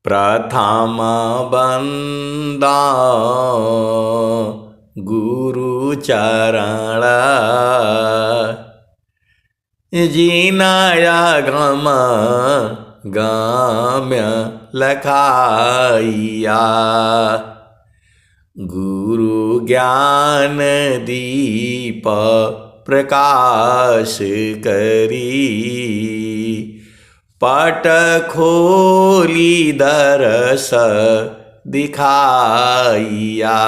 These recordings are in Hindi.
प्रथम बंदा गुरु चरण जिनाया गम गाम्य लखाइया। गुरु ज्ञान दीप प्रकाश करी पट खोली दरस दिखाइया।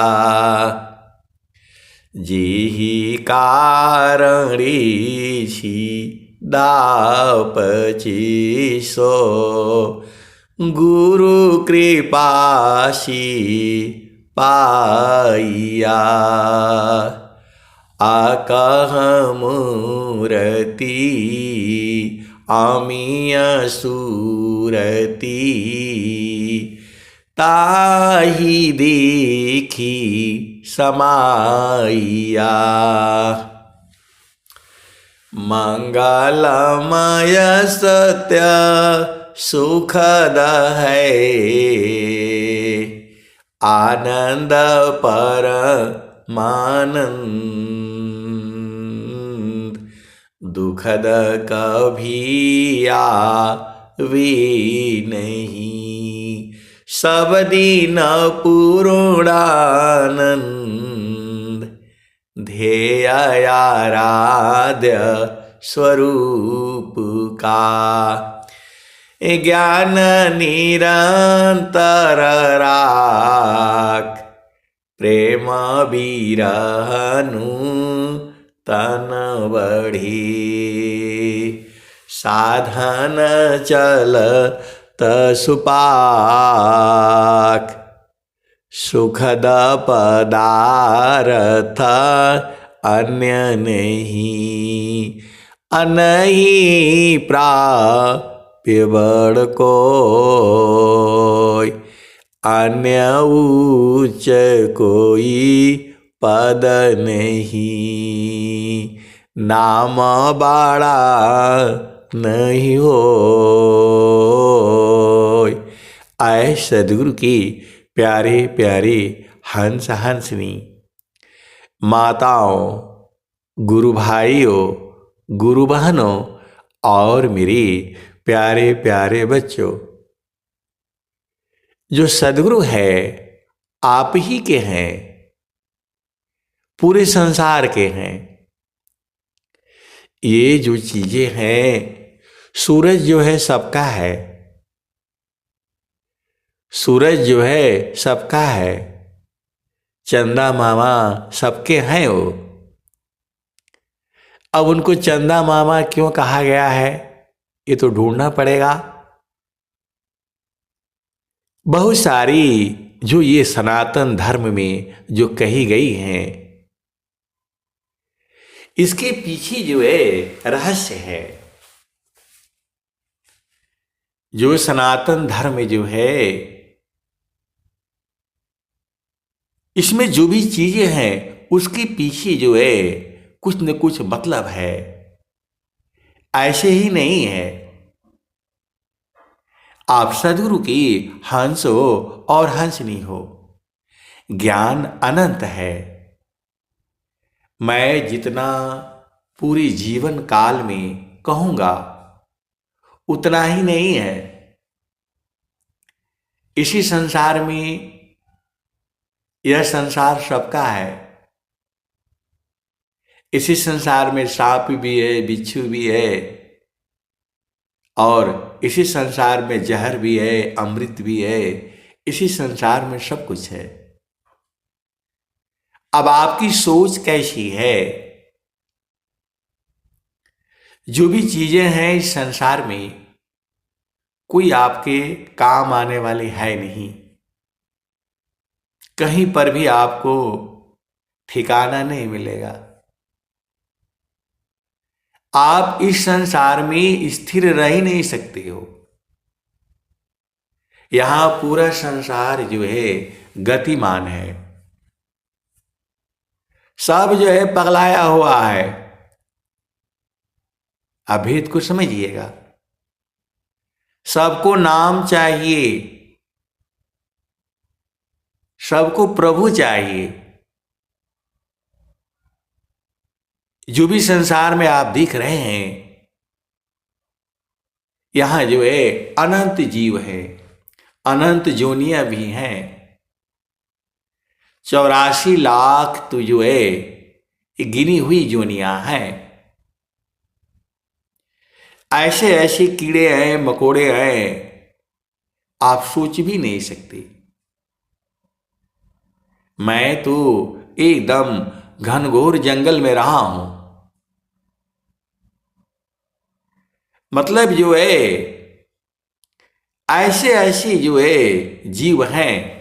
जेहि कारण ऋषि दापची सो गुरु कृपासी पाइया। आकह मूरति अमीय सूरति ताहि देखी समाइया। मंगलमय सत्य सुखद है आनंद परमानंद। दुखद कभी आवे नहीं सब दिन पूर्णानंद। ध्येय आराध्य स्वरूप का ज्ञान निरंतर राख। प्रेम बिरहनु तन बढ़ी साधन चल तसुपाक। सुखद पदार्थ अन्य नहीं अनहि प्राप्य बड़ कोई। अन्य उच्च कोई पद नहीं नाम बड़ा नहीं हो। आए सदगुरु की प्यारे प्यारे हंस हंसनी माताओं, गुरु भाइयों, गुरु बहनों और मेरे प्यारे प्यारे बच्चों। जो सदगुरु है आप ही के हैं, पूरे संसार के हैं। ये जो चीजें हैं, सूरज जो है सबका है, सूरज जो है सबका है, चंदा मामा सबके हैं वो। अब उनको चंदा मामा क्यों कहा गया है ये तो ढूंढना पड़ेगा। बहुत सारी जो ये सनातन धर्म में जो कही गई हैं, इसके पीछे जो है रहस्य है। जो सनातन धर्म जो है इसमें जो भी चीजें हैं उसके पीछे जो है कुछ न कुछ मतलब है, ऐसे ही नहीं है। आप सदगुरु की हंस हो और हंसनी हो, ज्ञान अनंत है। मैं जितना पूरी जीवन काल में कहूंगा उतना ही नहीं है। इसी संसार में, यह संसार सबका है। इसी संसार में सांप भी है, बिच्छू भी है, और इसी संसार में जहर भी है, अमृत भी है। इसी संसार में सब कुछ है। अब आपकी सोच कैसी है? जो भी चीजें हैं इस संसार में कोई आपके काम आने वाली है नहीं। कहीं पर भी आपको ठिकाना नहीं मिलेगा। आप इस संसार में स्थिर रह ही नहीं सकते हो। यहां पूरा संसार जो है गतिमान है, सब जो है पगलाया हुआ है। अभेद को समझिएगा। सबको नाम चाहिए, सबको प्रभु चाहिए। जो भी संसार में आप दिख रहे हैं, यहां जो है अनंत जीव है, अनंत जोनियां भी हैं। 84 लाख तो जो है गिनी हुई जोनियां हैं। ऐसे ऐसे कीड़े हैं, मकोड़े हैं, आप सोच भी नहीं सकते। मैं तो एकदम घनघोर जंगल में रहा हूं। मतलब जो है ऐसे ऐसे जो है जीव हैं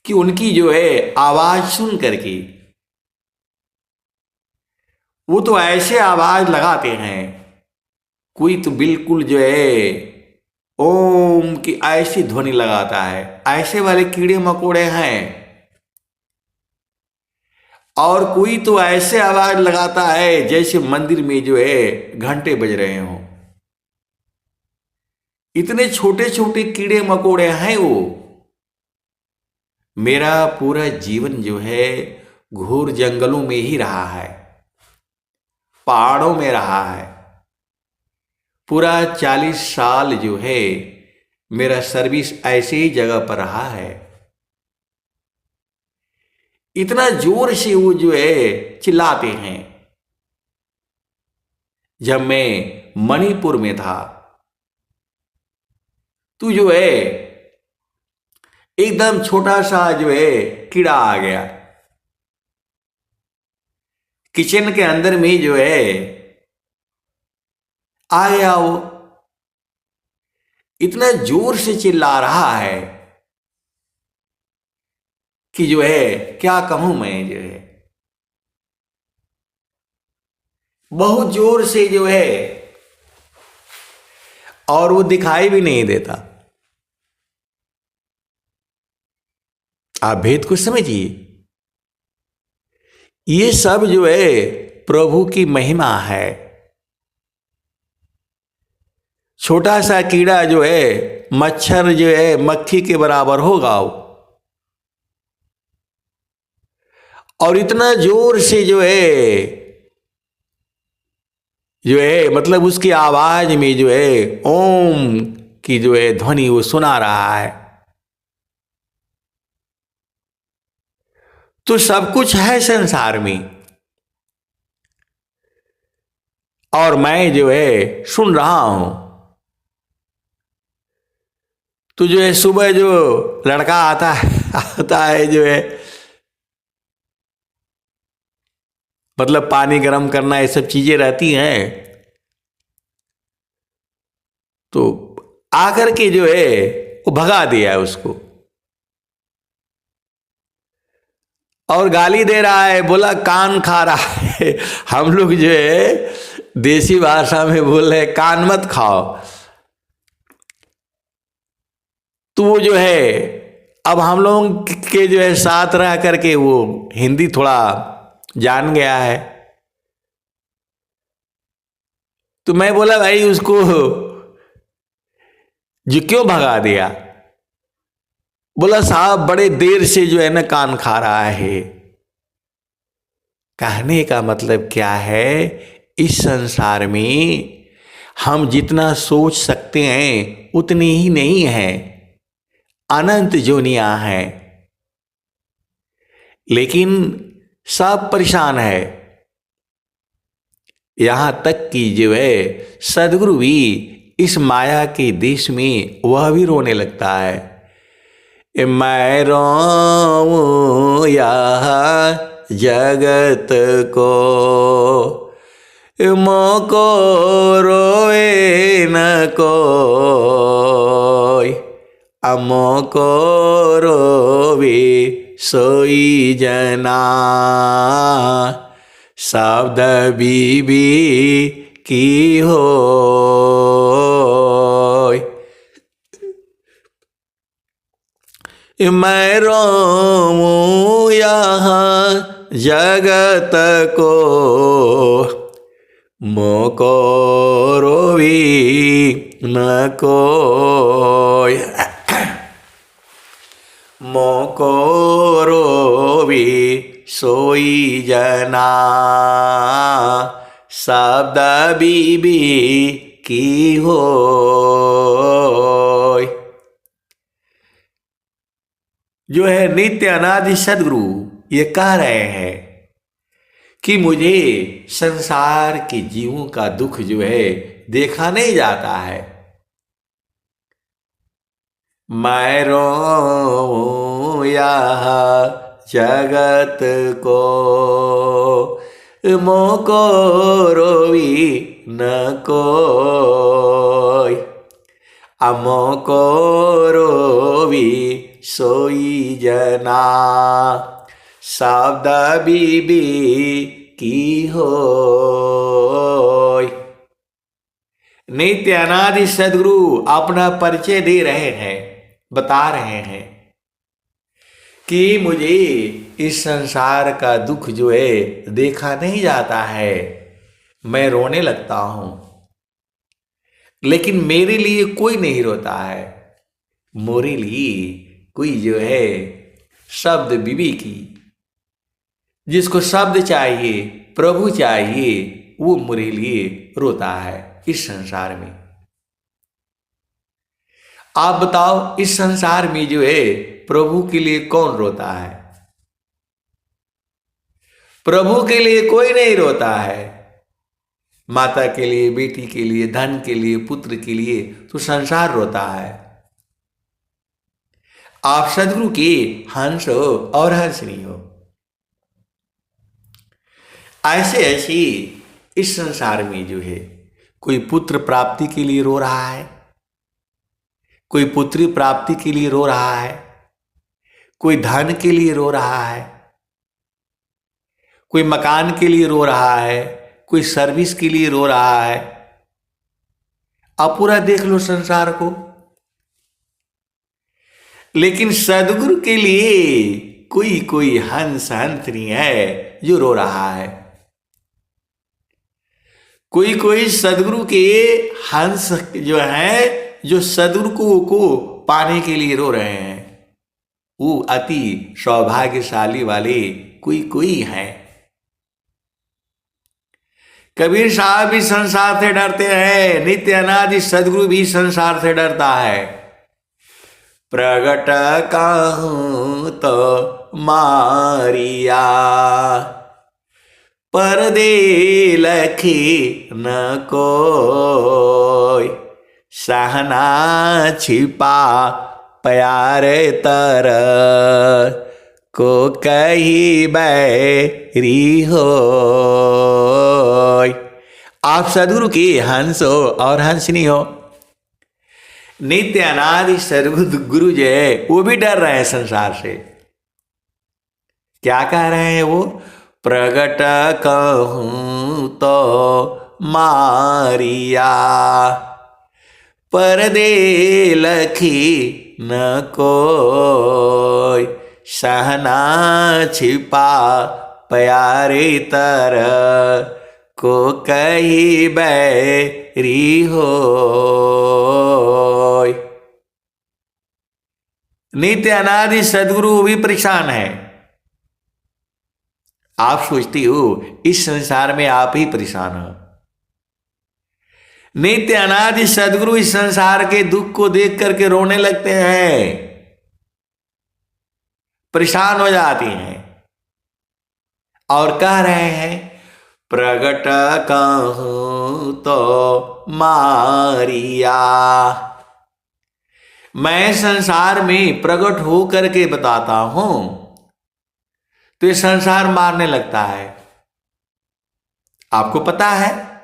कि उनकी जो है आवाज सुन करके वो तो ऐसे आवाज लगाते हैं, कोई तो बिल्कुल जो है ओम की ऐसी ध्वनि लगाता है। ऐसे वाले कीड़े मकोड़े हैं। और कोई तो ऐसे आवाज लगाता है जैसे मंदिर में जो है घंटे बज रहे हों। इतने छोटे छोटे कीड़े मकोड़े हैं वो। मेरा पूरा जीवन जो है घोर जंगलों में ही रहा है, पहाड़ों में रहा है। पूरा 40 साल जो है मेरा सर्विस ऐसे ही जगह पर रहा है। इतना जोर से वो जो है चिल्लाते हैं। जब मैं मणिपुर में था तो जो है एकदम छोटा सा जो है कीड़ा आ गया किचन के अंदर में, जो है आ गया। वो इतना जोर से चिल्ला रहा है कि जो है क्या कहूं मैं, जो है बहुत जोर से जो है, और वो दिखाई भी नहीं देता। आप भेद को समझिए। ये सब जो है प्रभु की महिमा है। छोटा सा कीड़ा जो है मच्छर जो है मक्खी के बराबर होगा वो। और इतना जोर से जो है मतलब उसकी आवाज में जो है ओम की जो है ध्वनि वो सुना रहा है। तो सब कुछ है संसार में, और मैं जो है सुन रहा हूं। तो जो है सुबह जो लड़का आता है जो है मतलब पानी गर्म करना, ये सब चीजें रहती हैं। तो आकर के जो है वो भगा दिया उसको और गाली दे रहा है, बोला कान खा रहा है। हम लोग जो है देसी भाषा में बोल रहे कान मत खाओ। तो वो जो है अब हम लोग के जो है साथ रह करके वो हिंदी थोड़ा जान गया है। तो मैं बोला भाई उसको जो क्यों भगा दिया? बोला साहब बड़े देर से जो है ना कान खा रहा है। कहने का मतलब क्या है, इस संसार में हम जितना सोच सकते हैं उतनी ही नहीं है, अनंत जोनियां हैं। लेकिन सब परेशान है। यहां तक कि जो है सदगुरु भी इस माया के देश में वह भी रोने लगता है। मैं रोऊं यहाँ जगत को, मोको रोए न कोई, अमोको रोवे सोई जना, शब्द बीबी की हो। मैं रोऊं यहाँ जगत को, मोको रोवी न कोई। सोई जना, शब्द बीबी की हो। जो है नित्य अनादि सदगुरु ये कह रहे हैं कि मुझे संसार के जीवों का दुख जो है देखा नहीं जाता है। मैं रोऊं यह जगत को, मोको रोवी न कोई, अमोको रोवी सोई जना, शब्द बीबी की होय। नित्य अनादि सदगुरु अपना परिचय दे रहे हैं, बता रहे हैं कि मुझे इस संसार का दुख जो है देखा नहीं जाता है। मैं रोने लगता हूं, लेकिन मेरे लिए कोई नहीं रोता है। मोरे लिए कोई जो है शब्द बीबी की, जिसको शब्द चाहिए, प्रभु चाहिए, वो मेरे लिए रोता है इस संसार में। आप बताओ, इस संसार में जो है प्रभु के लिए कौन रोता है? प्रभु के लिए कोई नहीं रोता है। माता के लिए, बेटी के लिए, धन के लिए, पुत्र के लिए तो संसार रोता है। आप सदगुरु के हंस हो और हंसनी हो। ऐसे ऐसे इस संसार में जो है कोई पुत्र प्राप्ति के लिए रो रहा है, कोई पुत्री प्राप्ति के लिए रो रहा है, कोई धन के लिए रो रहा है, कोई मकान के लिए रो रहा है, कोई सर्विस के लिए रो रहा है। आप पूरा देख लो संसार को। लेकिन सदगुरु के लिए कोई कोई हंस हंसनी है जो रो रहा है। कोई कोई सदगुरु के हंस जो है, जो सदगुरु को पाने के लिए रो रहे हैं। वो अति सौभाग्यशाली वाले कोई कोई हैं। कबीर साहब भी संसार से डरते हैं, नित्य अनादि सदगुरु भी संसार से डरता है। प्रगट कहूं तो मारिया, परदे लखी न कोई, सहना छिपा प्यारे तर को कही बैरी हो। आप सदगुरु की हंस हो और हंसनी हो। नित्य अनादि सदगुरु गुरु जो है वो भी डर रहे हैं संसार से। क्या कह रहे हैं वो? प्रगट कहूं तो मारिया, परदे लखी न कोई, सहना छिपा प्यारे तर को कही बैरी हो। नित्य अनादि सदगुरु भी परेशान है। आप सोचती हो इस संसार में आप ही परेशान हो। नित्य अनादि सदगुरु इस संसार के दुख को देख करके रोने लगते हैं, परेशान हो जाती हैं और कह रहे हैं प्रगट कहूं तो मारिया। मैं संसार में प्रकट हो करके बताता हूं तो ये संसार मारने लगता है। आपको पता है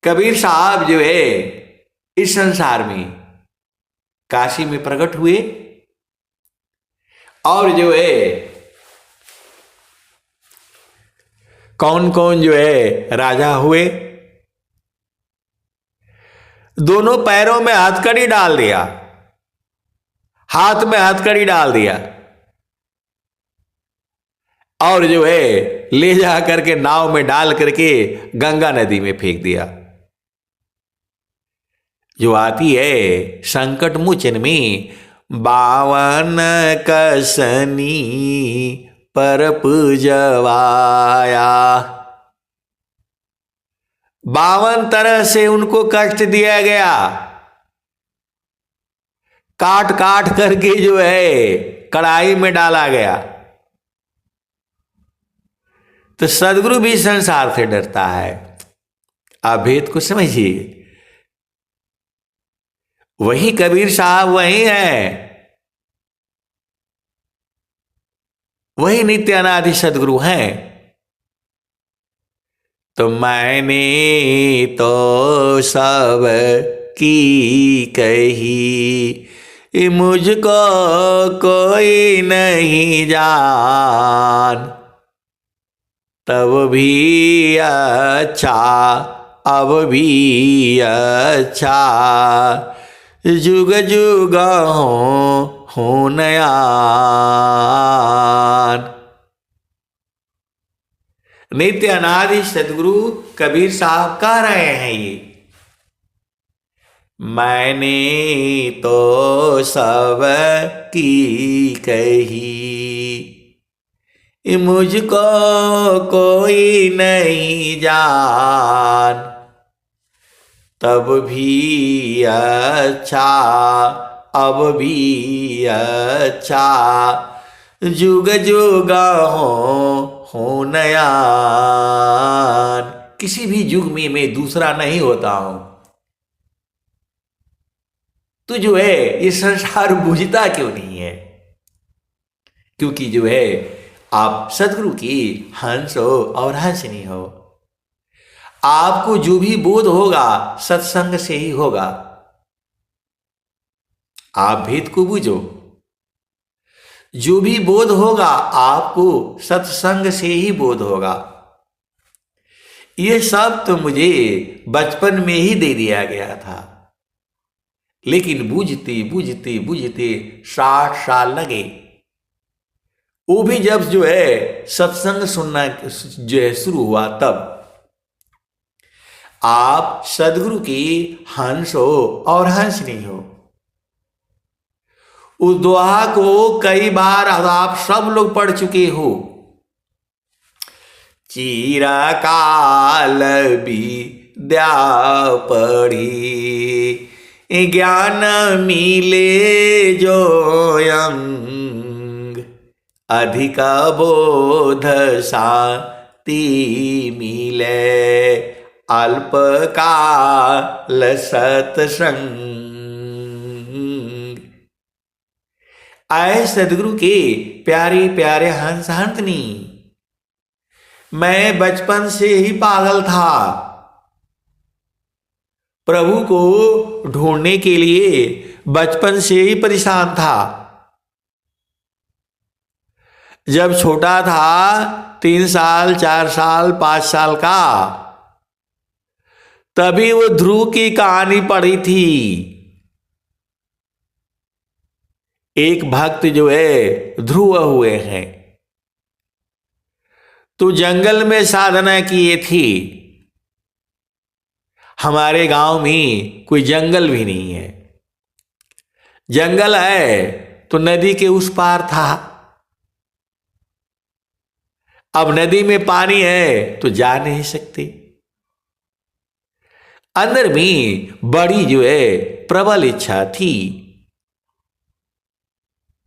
कबीर साहब जो है इस संसार में काशी में प्रकट हुए और जो है कौन कौन जो है राजा हुए। दोनों पैरों में हथकड़ी डाल दिया, हाथ में हथकड़ी डाल दिया और जो है ले जा करके नाव में डाल करके गंगा नदी में फेंक दिया। जो आती है संकट मोचन में 52 कसनी पर पूजवाया। 52 तरह से उनको कष्ट दिया गया, काट काट करके जो है कढ़ाई में डाला गया। तो सदगुरु भी संसार से डरता है। आप भेद को समझिए। वही कबीर साहब वही है, वही नित्य अनादि सदगुरु हैं। तो मैंने तो सब की कही, मुझको कोई नहीं जान, तब भी अच्छा अब भी अच्छा, जुग जुग हो नयान। नित्य अनादि सदगुरु कबीर साहब कह रहे हैं ये, मैंने तो सब की कही, मुझको कोई नहीं जान, तब भी अच्छा अब भी अच्छा, जुग जुग हो नयान। किसी भी युग में मैं दूसरा नहीं होता हूं। तो जो है ये संसार बुझता क्यों नहीं है? क्योंकि जो है आप सदगुरु की हंस हो और हंसनी हो। आपको जो भी बोध होगा सत्संग से ही होगा। आप भेद को बूझो। जो भी बोध होगा आपको सत्संग से ही बोध होगा। ये सब तो मुझे बचपन में ही दे दिया गया था, लेकिन बूझते बूझते बूझते 60 साल लगे। वो भी जब जो है सत्संग सुनना जो है शुरू हुआ, तब आप सदगुरु की हंस हो और हंसनी हो। उस दोहा को कई बार आप सब लोग पढ़ चुके हो। चिरकाल विद्या पढ़ी, ज्ञान मिले जो अंग, अधिक बोध शांति मिले, अल्पकाल सत्संग। आए सदगुरु के प्यारे प्यारे हंस हंसनी। मैं बचपन से ही पागल था, प्रभु को ढूंढने के लिए बचपन से ही परेशान था। जब छोटा था 3 साल 4 साल 5 साल का, तभी वो ध्रुव की कहानी पढ़ी थी। एक भक्त जो है ध्रुव हुए हैं, तो जंगल में साधना किए थी। हमारे गांव में कोई जंगल भी नहीं है। जंगल है तो नदी के उस पार था। अब नदी में पानी है तो जा नहीं सकते। अंदर में बड़ी जो है प्रबल इच्छा थी।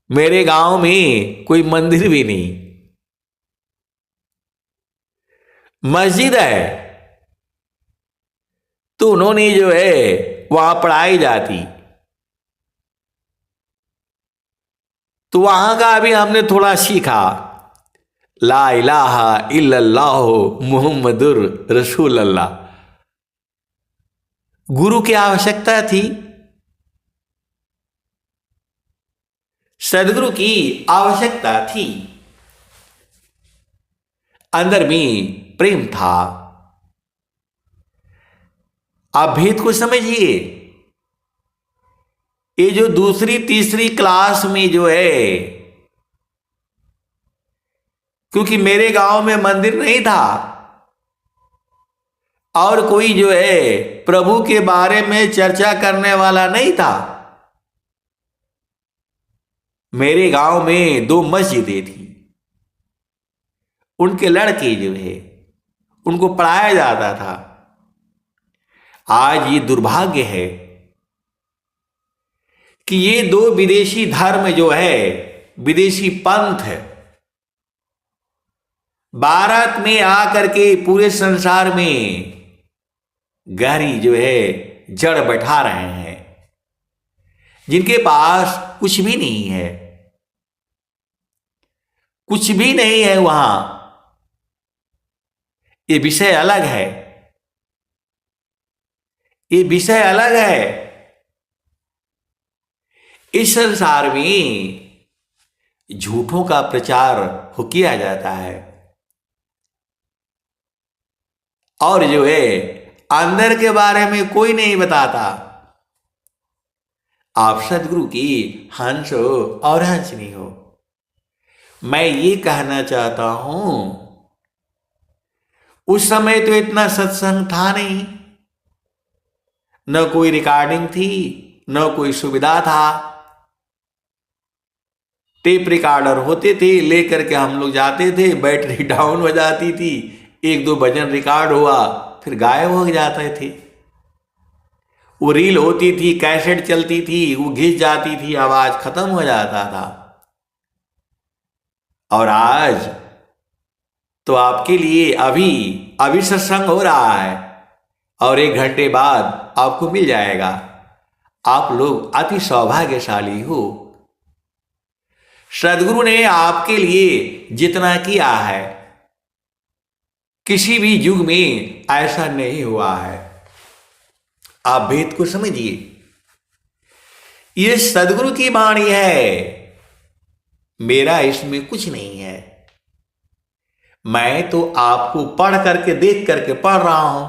मेरे गांव में कोई मंदिर भी नहीं, मस्जिद है तो उन्होंने जो है वहां पढ़ाई जाती। तो वहां का भी हमने थोड़ा सीखा। ला इलाहा इल्लल्लाह मुहम्मदुर रसूलुल्लाह। गुरु की आवश्यकता थी, सदगुरु की आवश्यकता थी। अंदर में प्रेम था। आप भेद को समझिए। ये जो दूसरी तीसरी क्लास में जो है, क्योंकि मेरे गांव में मंदिर नहीं था और कोई जो है प्रभु के बारे में चर्चा करने वाला नहीं था। मेरे गांव में 2 मस्जिदें थी। उनके लड़के जो है उनको पढ़ाया जाता था। आज ये दुर्भाग्य है कि ये दो विदेशी धर्म जो है, विदेशी पंथ भारत में आकर के पूरे संसार में गहरी जो है जड़ बैठा रहे हैं, जिनके पास कुछ भी नहीं है, कुछ भी नहीं है वहां। ये विषय अलग है, ये विषय अलग है। इस संसार में झूठों का प्रचार हो किया जाता है और जो है अंदर के बारे में कोई नहीं बताता। आप सदगुरु की हंस हो और हंसनी हो। मैं ये कहना चाहता हूं, उस समय तो इतना सत्संग था नहीं, न कोई रिकॉर्डिंग थी, न कोई सुविधा था। टेप रिकॉर्डर होते थे, लेकर के हम लोग जाते थे, बैटरी डाउन हो जाती थी, एक दो भजन रिकॉर्ड हुआ फिर गायब हो जाते थे। वो रील होती थी, कैसेट चलती थी, वो घिस जाती थी, आवाज खत्म हो जाता था। और आज तो आपके लिए अभी सत्संग हो रहा है और 1 घंटे बाद आपको मिल जाएगा। आप लोग अति सौभाग्यशाली हो। सदगुरु ने आपके लिए जितना किया है किसी भी युग में ऐसा नहीं हुआ है। आप भेद को समझिए, ये सदगुरु की वाणी है, मेरा इसमें कुछ नहीं है। मैं तो आपको पढ़ करके देख करके पढ़ रहा हूं,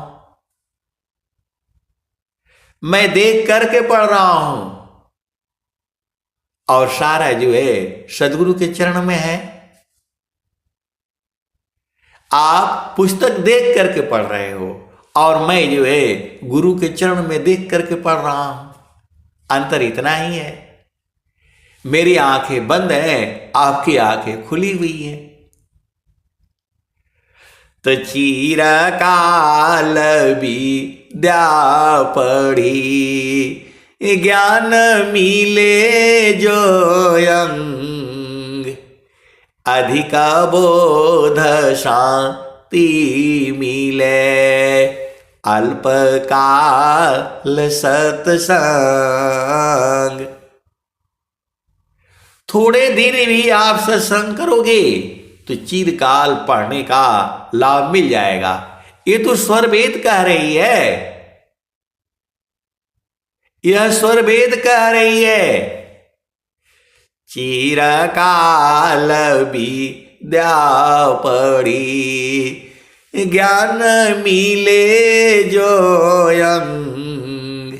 मैं देख करके पढ़ रहा हूं और सारा जो है सदगुरु के चरण में है। आप पुस्तक देख करके पढ़ रहे हो और मैं जो है गुरु के चरण में देख करके पढ़ रहा हूं। अंतर इतना ही है, मेरी आंखें बंद हैं, आपकी आंखें खुली हुई हैं। तो चिरकाल विद्या पढ़ी ज्ञान मिले जो अंग, अधिक बोध शांति मिले अल्पकाल सत्संग। थोड़े दिन भी आप सत्संग करोगे तो चिरकाल पढ़ने का लाभ मिल जाएगा। ये तो स्वर वेद कह रही है, यह स्वर वेद कह रही है। चिरकाल विद्या पढ़ी ज्ञान मिले जो अंग,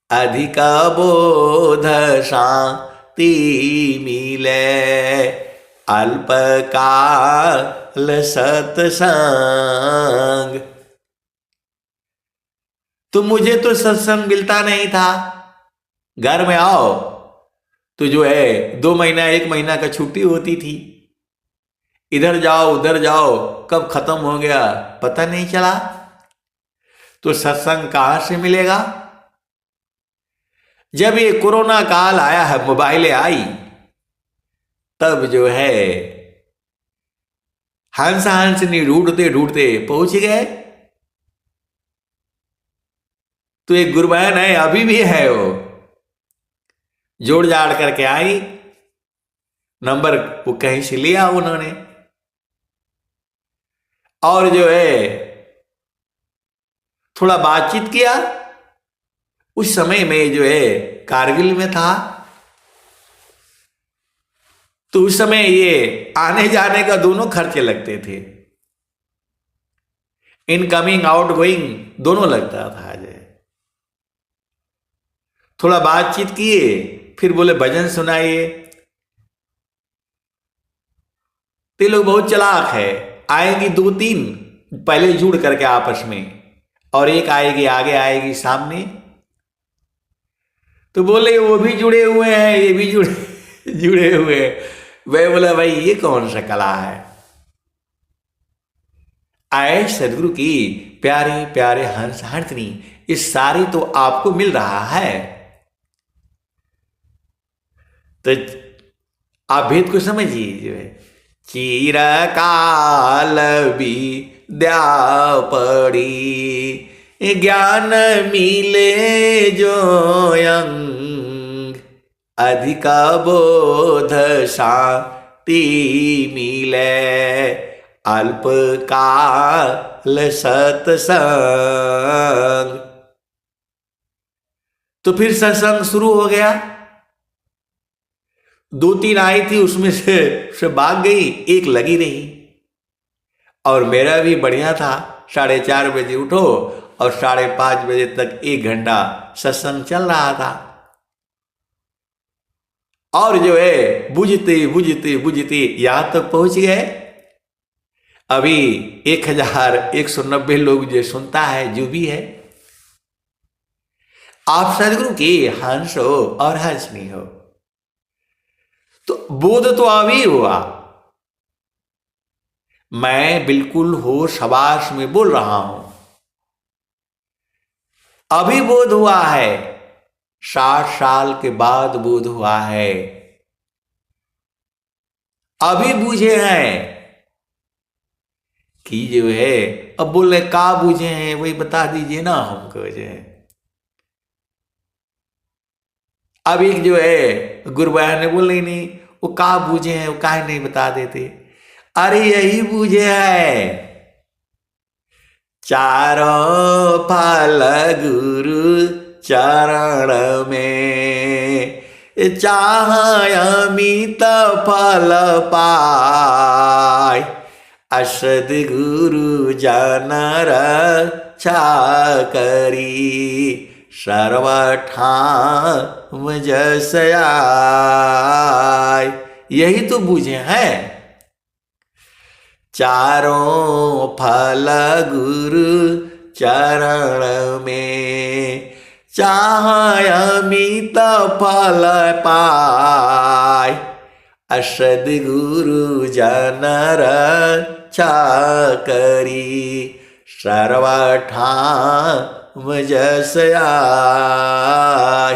अधिक बोध शांति मिले अल्पकाल सत्संग। तो मुझे तो सत्संग मिलता नहीं था। घर में आओ तो जो है 2 महीना 1 महीना का छुट्टी होती थी, इधर जाओ उधर जाओ, कब खत्म हो गया पता नहीं चला। तो सत्संग कहां से मिलेगा? जब ये कोरोना काल आया है, मोबाइलें आई, तब जो है हंसनी ढूंढते ढूंढते पहुंच गए। तो एक गुरबहन है, अभी भी है, वो जोड़ जाड़ करके आई, नंबर वो कहीं से लिया उन्होंने और जो है थोड़ा बातचीत किया। उस समय में जो है कारगिल में था, तो उस समय ये आने जाने का दोनों खर्चे लगते थे, इनकमिंग आउटगोइंग दोनों लगता था। जो थोड़ा बातचीत किए, फिर बोले भजन सुनाइए। ते लोग बहुत चालाक है, आएंगी 2-3 पहले जुड़ करके आपस में, और एक आएगी आगे आएगी सामने। तो बोले वो भी जुड़े हुए हैं, ये भी जुड़े हुए हैं। वह बोला भाई ये कौन सा कला है? आए सदगुरु की प्यारे प्यारे हंस हंसनी, ये सारी तो आपको मिल रहा है। तो आप भेद को समझिए जो है, चिरकाल विद्या पढ़ी ज्ञान मिले जो अंग, अधिक बोध शांति मिले अल्पकाल सत्संग। तो फिर सत्संग शुरू हो गया। 2-3 आई थी, उसमें से भाग गई, एक लगी रही। और मेरा भी बढ़िया था, 4:30 बजे उठो और 5:30 बजे तक 1 घंटा सत्संग चल रहा था। और जो है बुझते बुझते बुझते यहां तक पहुंच गए। अभी 1190 लोग जो सुनता है, जो भी है। आप सदगुरु के हंस हो और हंसनी हो, तो बोध तो अभी हुआ। मैं बिल्कुल होश हवास में बोल रहा हूं, अभी बोध हुआ है। 60 साल के बाद बोध हुआ है, अभी बूझे हैं कि जो है। अब बोले का बूझे हैं, वही बता दीजिए ना हमको जो है। अब एक जो है गुरुबाया ने बोले नहीं, वो का बूझे हैं, वो काहे नहीं बता देते। अरे यही बूझे है, चारों फल गुरु चरण में, चाह अमित फल पाय, असद गुरु जन रक्षा करी, सर्वठाम जस आय। यही तो बूझे हैं, चारों फल गुरु चरण में, चाह अमित फल पाय, असद गुरु जन रक्षा करी, सर्वठाम जस आय।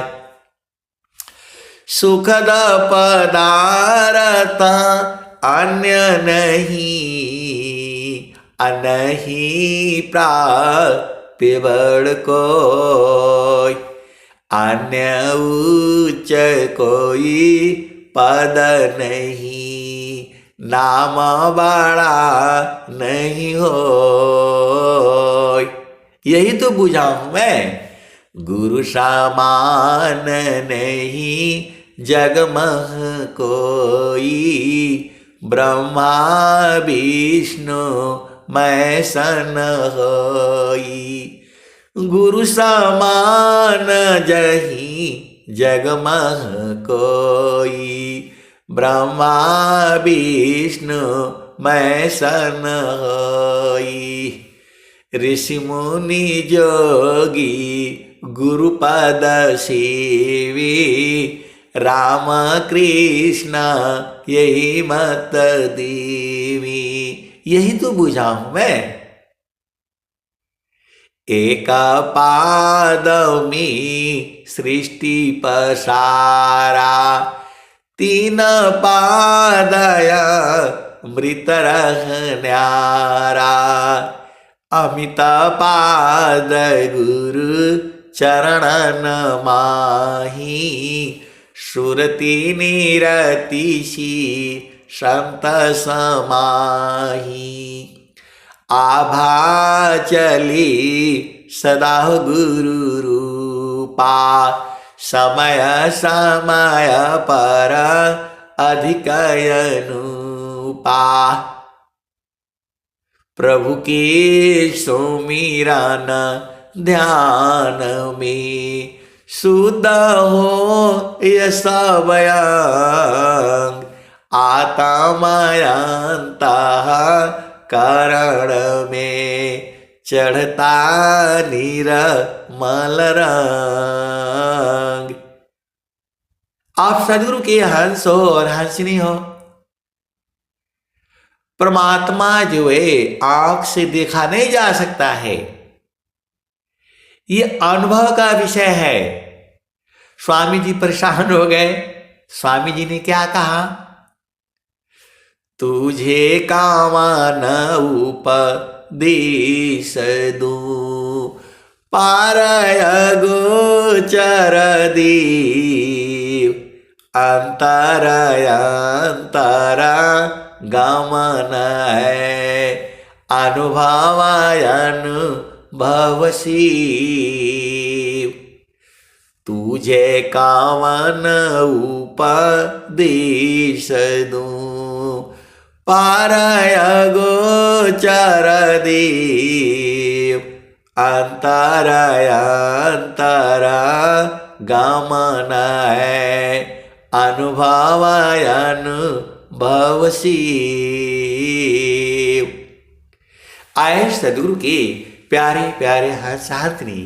सुखद पदार्थ अन्य नहीं, अनहि प्राप्य बड़ कोई, अन्य उच्च कोई पद नहीं, नाम बड़ा नहीं हो। यही तो बुझाऊं मैं, गुरु समान नहीं जगमह कोई, ब्रह्मा विष्णु मैं सन होई, गुरु समान जही जगमह कोई, ब्रह्मा विष्णु मैं सन होई। ऋषि मुनि जोगी गुरुपद सेवी, राम कृष्ण यही मत देवी। यही तो बुझाऊं मैं, एक पाद में सृष्टि पसारा, 3 पादया मृत रहन्यारा, अमित पाद गुरु चरणन माही, सुरति निरतिशी संत समाही, आभा चली सदा गुरु रूपा, समय समय पर अधिक अनुपा, प्रभु के सुमिरन ध्यान में, शुद्ध हो यह सब अंग, आत्मयंत करण में, चढ़ता निर्मल रंग। आप सदगुरु के हंस हो और हंसनी हो, परमात्मा जो है आंख से देखा नहीं जा सकता है, ये अनुभव का विषय है। स्वामी जी परेशान हो गए। स्वामी जी ने क्या कहा? तुझे कामन उपदेश दूं, पारय गोचर दीव, अंतरा गमन है, अनुभवायन भवसीव। तुझे कामन उपदेश दूं, पारय गोचर देव, अंतरा गमन है, अनुभवायन भवसीव। आए सदगुरु के प्यारे प्यारे हंसातनी,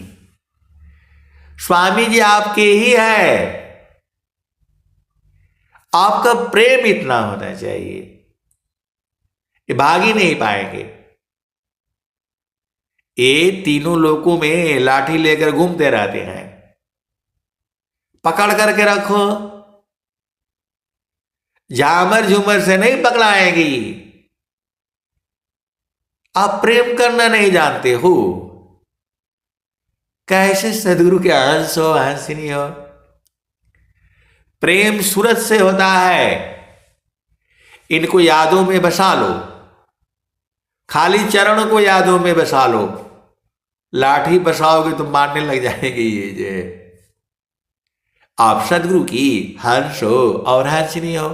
स्वामी जी आपके ही है। आपका प्रेम इतना होना चाहिए, ये भाग ही नहीं पाएंगे। ये तीनों लोकों में लाठी लेकर घूमते रहते हैं। पकड़ करके रखो, झामर झूमर से नहीं पकड़ाएगी। आप प्रेम करना नहीं जानते हो। कैसे सदगुरु के अंश हो, हंसिनी हो। प्रेम सूरत से होता है। इनको यादों में बसा लो, खाली चरण को यादों में बसा लो। लाठी बसाओगे तो मारने लग जाएंगे ये जे। आप सदगुरु की हंस हो और हंसिनी हो।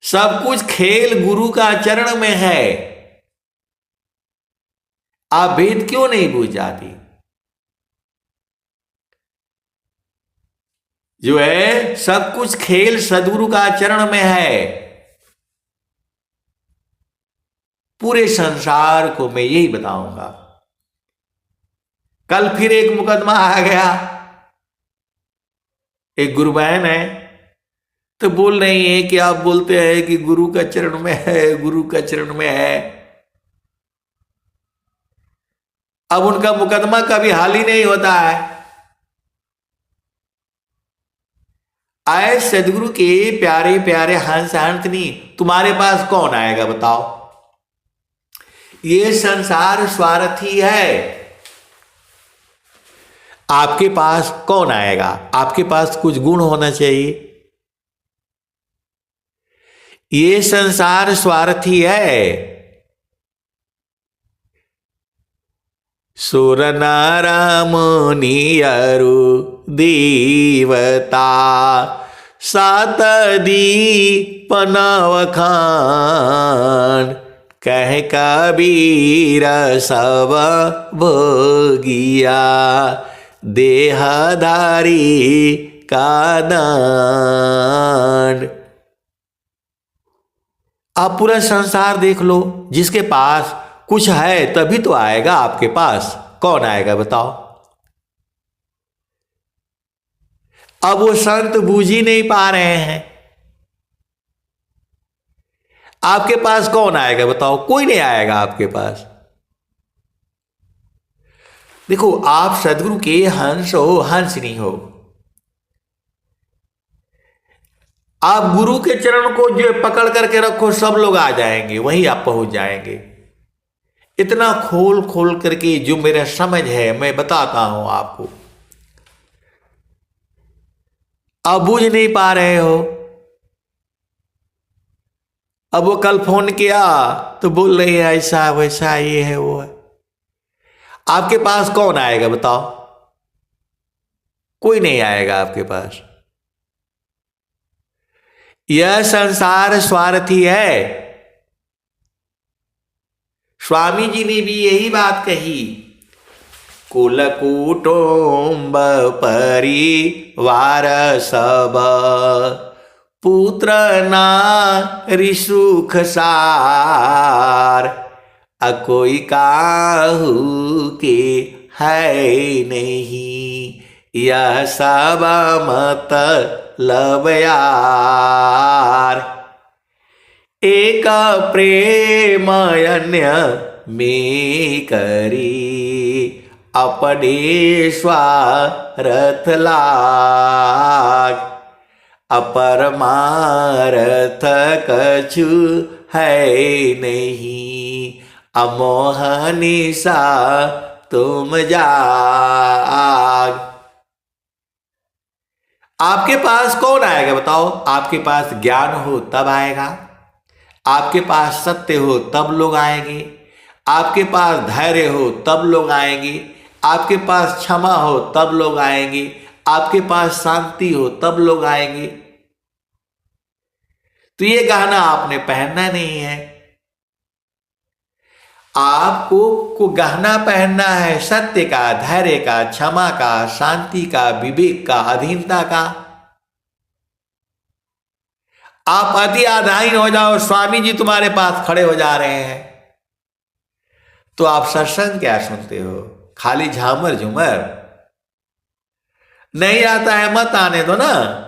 सब कुछ खेल गुरु का चरण में है। आप भेद क्यों नहीं बूझ जाती? जो है सब कुछ खेल सदगुरु का चरण में है। पूरे संसार को मैं यही बताऊंगा। कल फिर एक मुकदमा आ गया। एक गुरु बहन है तो बोल रही है कि आप बोलते हैं कि गुरु का चरण में है, गुरु का चरण में है। अब उनका मुकदमा कभी हाल ही नहीं होता है। आए सदगुरु के प्यारे प्यारे हंस हंसनी, तुम्हारे पास कौन आएगा बताओ? ये संसार स्वार्थी है। आपके पास कौन आएगा? आपके पास कुछ गुण होना चाहिए। ये संसार स्वार्थी है। सुर नर मुनि अरु देवता, सात दीप नवखान, कह कबीर सब भोगिया, देहधारी का दान। आप पूरा संसार देख लो, जिसके पास कुछ है तभी तो आएगा आपके पास। कौन आएगा बताओ? अब वो संत बूझ ही नहीं पा रहे हैं। आपके पास कौन आएगा बताओ? कोई नहीं आएगा आपके पास। देखो, आप सदगुरु के हंस हो, हंसिनी हो। आप गुरु के चरण को जो पकड़ करके रखो, सब लोग आ जाएंगे, वहीं आप पहुंच जाएंगे। इतना खोल खोल करके जो मेरा समझ है मैं बताता हूं आपको। आप बूझ नहीं पा रहे हो। अब वो कल फोन किया तो बोल रही है ऐसा वैसा, ये है वो है। आपके पास कौन आएगा बताओ? कोई नहीं आएगा आपके पास। यह संसार स्वार्थी है। स्वामी जी ने भी यही बात कही। कुल कुटुंब परिवार सब, पुत्र नारी सुख सार, कोई काहू के है नहीं, यह सब मत लब यार। एक प्रेम अन्य में करी, अपने स्वार्थ लाग, अपरमार्थ कछु है नहीं, अमोह निशा तुम जाग। आपके पास कौन आएगा बताओ? आपके पास ज्ञान हो तब आएगा, आपके पास सत्य हो तब लोग आएंगे, आपके पास धैर्य हो तब लोग आएंगे, आपके पास क्षमा हो तब लोग आएंगे, आपके पास शांति हो तब लोग आएंगे। तो ये गहना आपने पहनना नहीं है। आपको गहना पहनना है सत्य का, धैर्य का, क्षमा का, शांति का, विवेक का, अधीनता का। आप अति आधाहीन हो जाओ, स्वामी जी तुम्हारे पास खड़े हो जा रहे हैं, तो आप सत्संग क्या सुनते हो? खाली झामर झूमर। नहीं आता है मत आने दो ना।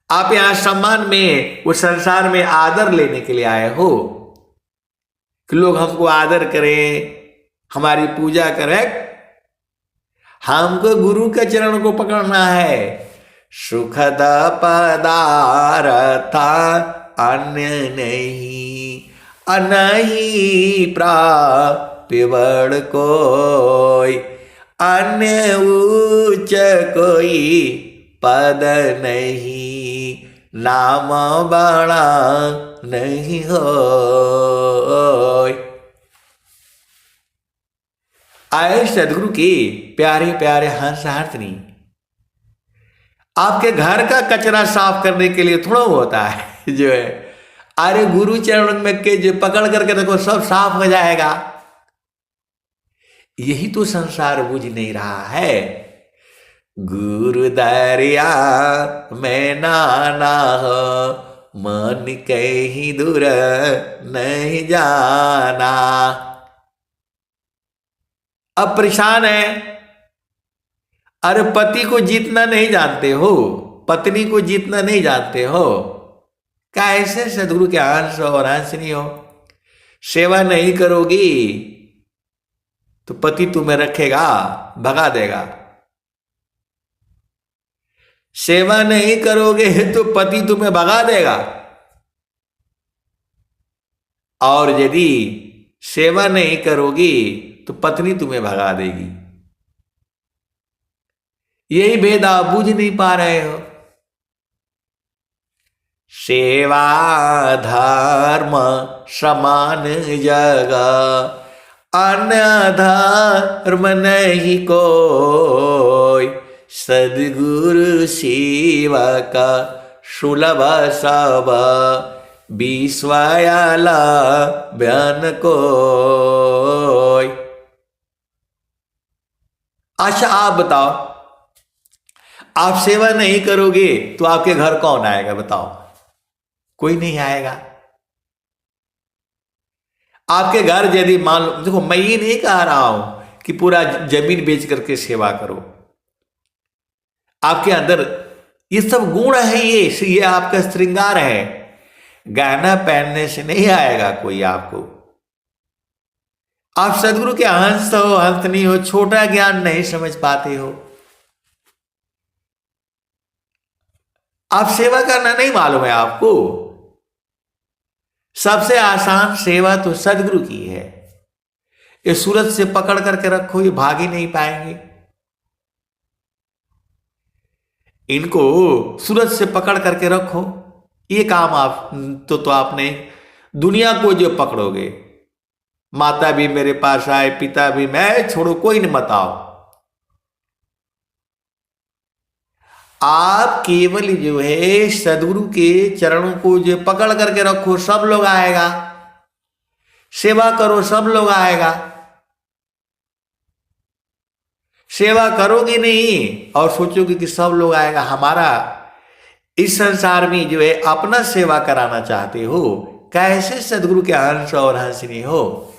आप यहां सम्मान में, उस संसार में आदर लेने के लिए आए हो कि लोग हमको आदर करें, हमारी पूजा करें। हमको गुरु के चरण को पकड़ना है। सुखद पदार्थ अन्य नहीं, अनही प्राप्य बड़ कोई, अन्य उच्च कोई पद नहीं, नाम बड़ा नहीं हो। आए सदगुरु के प्यारे प्यारे हंस हंसनी, आपके घर का कचरा साफ करने के लिए थोड़ा होता है जो है, अरे गुरु चरण में के जो पकड़ करके देखो सब साफ हो जाएगा। यही तो संसार बुझ नहीं रहा है। गुरु दरिया में नाना हो, मन कहीं दूर नहीं जाना। अब परेशान है, अरे पति को जीतना नहीं जानते हो, पत्नी को जीतना नहीं जानते हो, कैसे सदगुरु के अंश और अंशनी हो? सेवा नहीं करोगी तो पति तुम्हें रखेगा, भगा देगा। सेवा नहीं करोगे तो पति तुम्हें भगा देगा, और यदि सेवा नहीं करोगी तो पत्नी तुम्हें भगा देगी। यही भेद आप बूझ नहीं पा रहे हो। सेवा धर्म समान जगह, अन्य धर्म नहीं कोई, सदगुरु सेवा का सुलभ सब, विश्वयाला बयान कोई। अच्छा आप बताओ, आप सेवा नहीं करोगे तो आपके घर कौन आएगा बताओ? कोई नहीं आएगा। आपके घर यदि मान लो, देखो मैं ये नहीं कह रहा हूं कि पूरा जमीन बेच करके सेवा करो। आपके अंदर ये सब गुण है, ये आपका श्रृंगार है। गहना पहनने से नहीं आएगा कोई आपको। आप सदगुरु के हंस हो, हंस नहीं हो, छोटा ज्ञान नहीं समझ पाते हो। आप सेवा करना नहीं मालूम है आपको। सबसे आसान सेवा तो सदगुरु की है। ये सूरत से पकड़ करके रखो, ये भाग ही नहीं पाएंगे। इनको सूरत से पकड़ करके रखो, ये काम आप तो आपने दुनिया को जो पकड़ोगे, माता भी मेरे पास आए, पिता भी, मैं छोड़ो कोई नहीं मत आओ। आप केवल जो है सदगुरु के चरणों को जो पकड़ करके रखो, सब लोग आएगा। सेवा करो, सब लोग आएगा। सेवा करोगे नहीं और सोचोगे कि सब लोग आएगा, हमारा इस संसार में जो है अपना सेवा कराना चाहते हो, कैसे सदगुरु के अंश और हंसनी हो?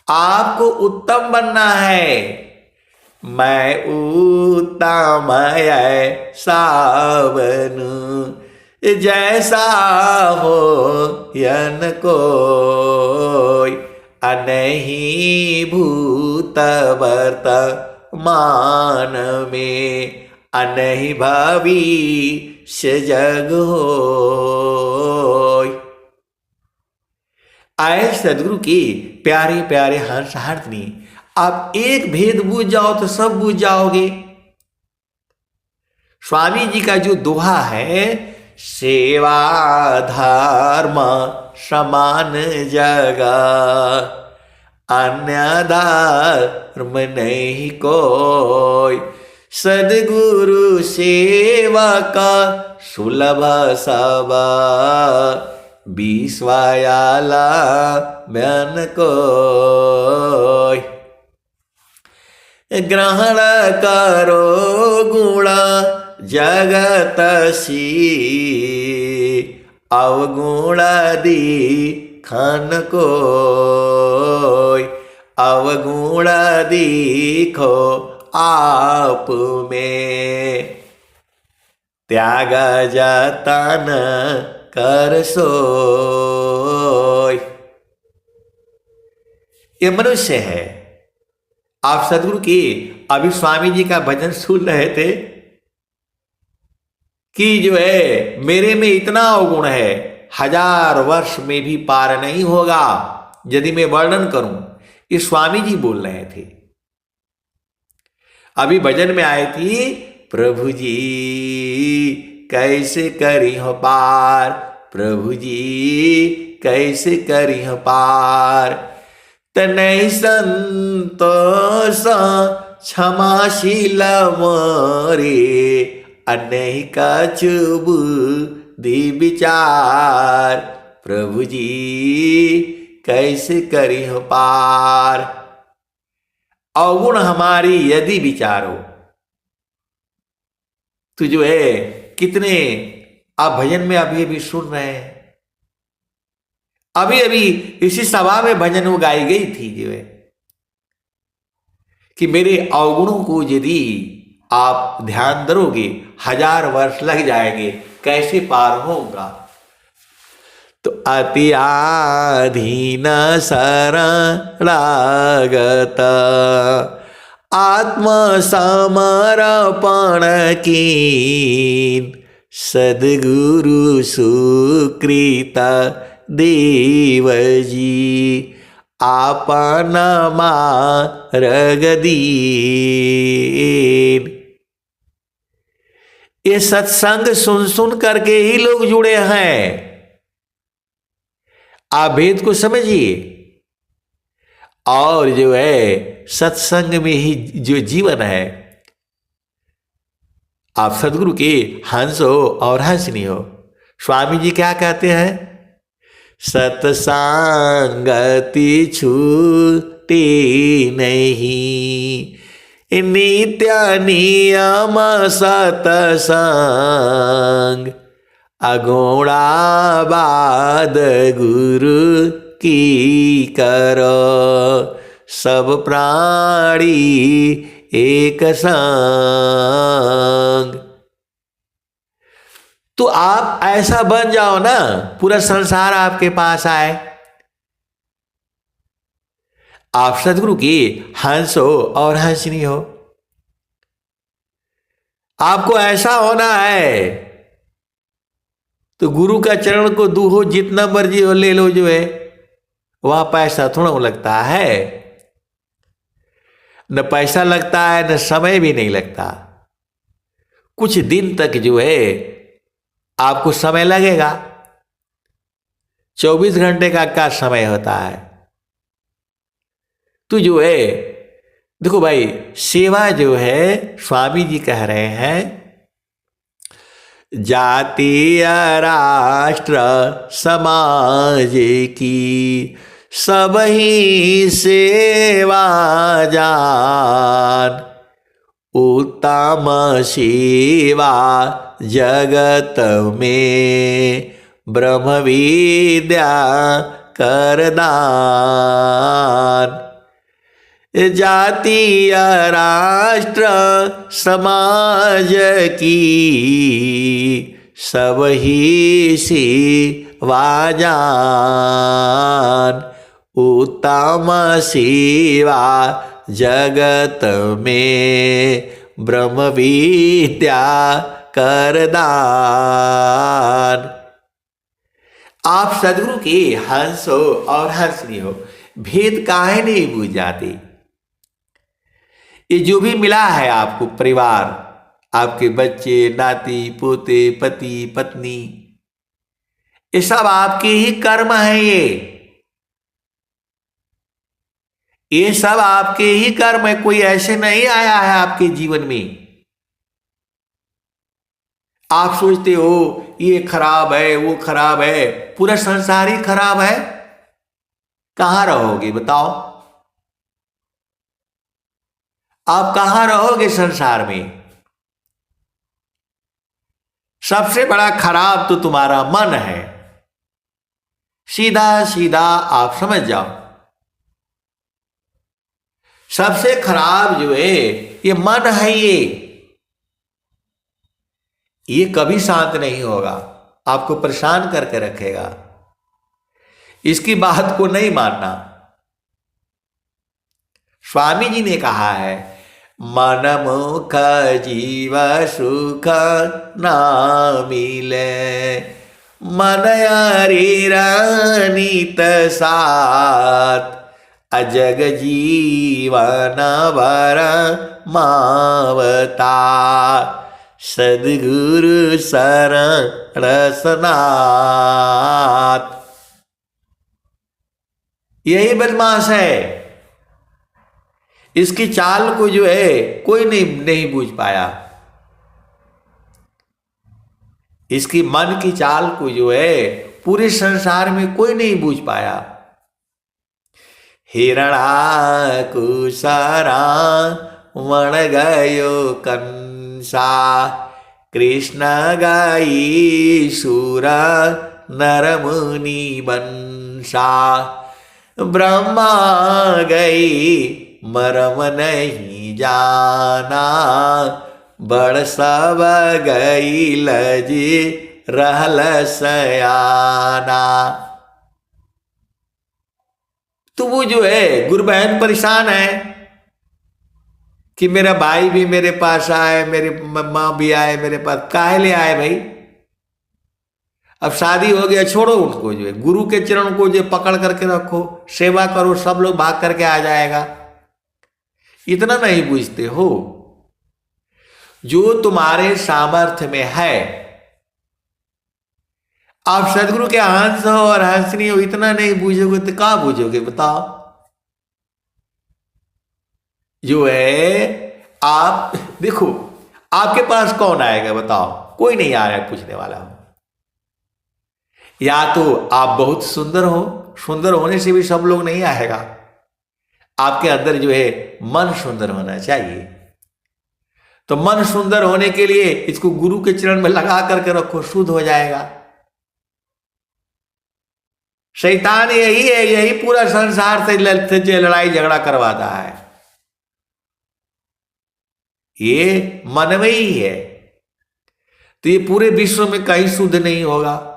आपको उत्तम बनना है, मैं उत्तम सावनु जैसा हो यन कोय अनहि भूत वर्तमान में अनहि भविष्य जग होय। आए सदगुरु की प्यारे प्यारे हंस हारनी, आप एक भेद बूझ जाओ तो सब बूझ जाओगे। स्वामी जी का जो दोहा है, सेवा धर्म समान जगा अन्य धर्म नहीं कोई, सदगुरु सेवा का सुलभ सबा विश्वायाला म्यान कोई। ग्रहण करो गुण जगत सी अवगुण दिखन कोय, अवगुण दिखो आप में त्याग जतन कर सोय। ये मनुष्य है। आप सदगुरु की अभी स्वामी जी का भजन सुन रहे थे कि जो है मेरे में इतना अवगुण है, 1000 वर्ष में भी पार नहीं होगा यदि मैं वर्णन करूं। ये स्वामी जी बोल रहे थे। अभी भजन में आए थी, प्रभु जी कैसे करी हो पार, प्रभु जी कैसे करी हो पार, तनय संतोष क्षमाशील मोरे अनेक बुद्धि विचार, प्रभु जी कैसे करी हो पार। अवगुण हमारी यदि विचारो तो जो है कितने आप भजन में अभी अभी सुन रहे हैं। अभी अभी इसी सभा में भजन वो गाई गई थी जो है कि मेरे अवगुणों को यदि आप ध्यान दरोगे 1000 वर्ष लग जाएंगे, कैसे पार होगा। तो अति आधीन शरणागत आत्म समर्पण कीन, सद्गुरु सुकृत देव जी आपन मार्ग दीन। ये सत्संग सुन सुन करके ही लोग जुड़े हैं। आप भेद को समझिए और जो है सत्संग में ही जो जीवन है। आप सदगुरु के हंस हो और हंसनी हो। स्वामी जी क्या कहते हैं, सत्संगति छूटी नहीं, नित्य नियम सत्संग, अगुणाबाद गुरु की करो, सब प्राणी एक संग। तो आप ऐसा बन जाओ ना, पूरा संसार आपके पास आए। आप सदगुरु की हंस हो और हंसनी हो। आपको ऐसा होना है तो गुरु का चरण को दूहो, जितना मर्जी हो ले लो जो है, वहां पैसा थोड़ा लगता है, न पैसा लगता है न समय भी नहीं लगता। कुछ दिन तक जो है आपको समय लगेगा। 24 घंटे का समय होता है। तो जो है देखो भाई, सेवा जो है स्वामी जी कह रहे हैं, जातीय राष्ट्र समाज की सब ही सेवा जान, उत्तम सेवा जगत में ब्रह्म विद्या कर दान। जातीय राष्ट्र समाज की सब ही सेवा जान, उत्तम सेवा जगत में ब्रह्म विद्या कर दान। आप सदगुरु के हंस हो और हंसनी हो, भेद काहे नहीं बूझ जाते। ये जो भी मिला है आपको, परिवार, आपके बच्चे, नाती पोते, पति पत्नी, ये सब आपके ही कर्म है। ये सब आपके ही कर्म है, कोई ऐसे नहीं आया है आपके जीवन में। आप सोचते हो ये खराब है, वो खराब है, पूरा संसार ही खराब है, कहां रहोगे बताओ? आप कहां रहोगे संसार में? सबसे बड़ा खराब तो तुम्हारा मन है, सीधा सीधा आप समझ जाओ। सबसे खराब जो है ये मन है। ये कभी शांत नहीं होगा, आपको परेशान करके रखेगा। इसकी बात को नहीं मानना। स्वामी जी ने कहा है, मन मुख जीव सुख ना मिले, मन नित साथ, अजग जीवन वर मावता, सद्गुरु शरण सनाथ। यही बदमाश है, इसकी चाल को जो है कोई नहीं बूझ पाया। इसकी मन की चाल को जो है पूरे संसार में कोई नहीं बूझ पाया। हिरणाकुशरा वण गयो कंसा, कृष्ण गाई सूरा नर मुनि बंसा, ब्रह्मा गई मरम नहीं जाना, बड़ सब गई लजी रहल सयाना। तो वो जो है गुरु बहन परेशान है कि मेरा भाई भी मेरे पास आए, मेरी माँ भी आए मेरे पास। काहे ले आए भाई? अब शादी हो गया, छोड़ो उनको, जो है गुरु के चरण को जो पकड़ करके रखो, सेवा करो, सब लोग भाग करके आ जाएगा। इतना नहीं बुझते हो? जो तुम्हारे सामर्थ्य में है, आप सदगुरु के हंस हो और हंसनी हो, इतना नहीं बूझोगे तो कहां बूझोगे बताओ? जो है आप देखो, आपके पास कौन आएगा बताओ? कोई नहीं आ रहा है पूछने वाला हो। या तो आप बहुत सुंदर हो, सुंदर होने से भी सब लोग नहीं आएगा। आपके अंदर जो है मन सुंदर होना चाहिए। तो मन सुंदर होने के लिए इसको गुरु के चरण में लगा करके रखो, शुद्ध हो जाएगा। शैतान यही है, यही पूरा संसार से लड़ाई झगड़ा करवाता है। ये मन में ही है। तो ये पूरे विश्व में कहीं शुद्ध नहीं होगा,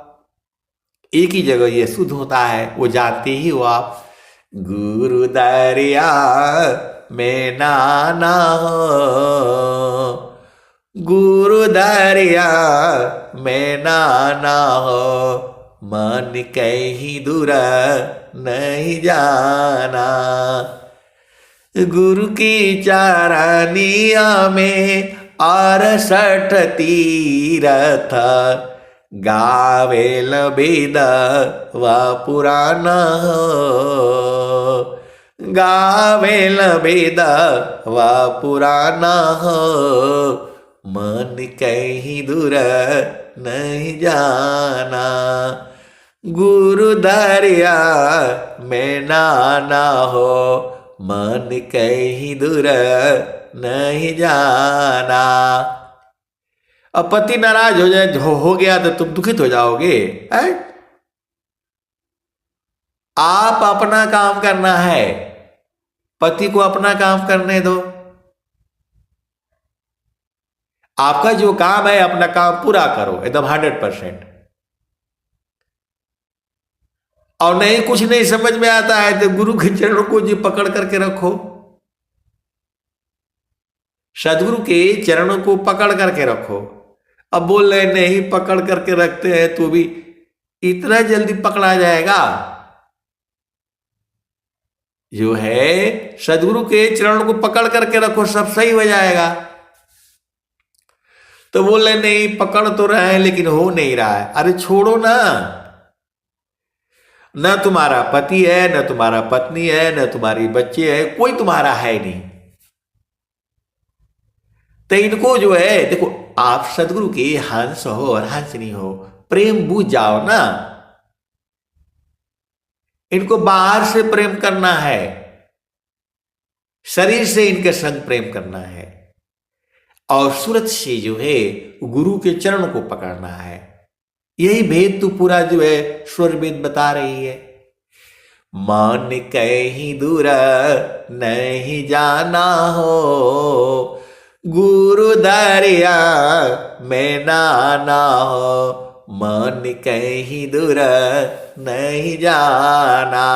एक ही जगह ये शुद्ध होता है, वो जानते ही हो आप। गुरु दरिया में नाना हो, गुरु दरिया में नाना हो, मन कहीं दूर नहीं जाना। गुरु की चारनिया में 68 तीरथ, गावेल वेद व पुराण हो, गावेल वेद व पुराण हो, मन कहीं दूर नहीं जाना। गुरु दरिया में नाना हो, मन कहीं दूर नहीं जाना। अब पति नाराज हो जाए, हो गया तो तुम दुखित हो जाओगे। आप अपना काम करना है, पति को अपना काम करने दो। आपका जो काम है अपना काम पूरा करो एकदम 100%। और नहीं कुछ नहीं समझ में आता है तो गुरु के चरणों को जी पकड़ करके रखो, सदगुरु के चरणों को पकड़ करके रखो। अब बोल रहे नहीं पकड़ करके रखते हैं तो भी इतना जल्दी पकड़ा जाएगा? जो है सदगुरु के चरणों को पकड़ करके रखो सब सही हो जाएगा। तो बोल रहे नहीं पकड़ तो रहे हैं लेकिन हो नहीं रहा है। अरे छोड़ो ना, न तुम्हारा पति है, न तुम्हारा पत्नी है, न तुम्हारी बच्चे है, कोई तुम्हारा है नहीं। तो इनको जो है देखो, आप सदगुरु के हंस हो और हंसनी हो, प्रेम बूझ जाओ ना। इनको बाहर से प्रेम करना है, शरीर से इनके संग प्रेम करना है, और सूरत से जो है गुरु के चरण को पकड़ना है। यही भेद तो पूरा जो है स्वर वेद बता रही है। मान कहीं दूर नहीं जाना हो, गुरु दरिया में नाना हो। मन कहीं दूर नहीं जाना।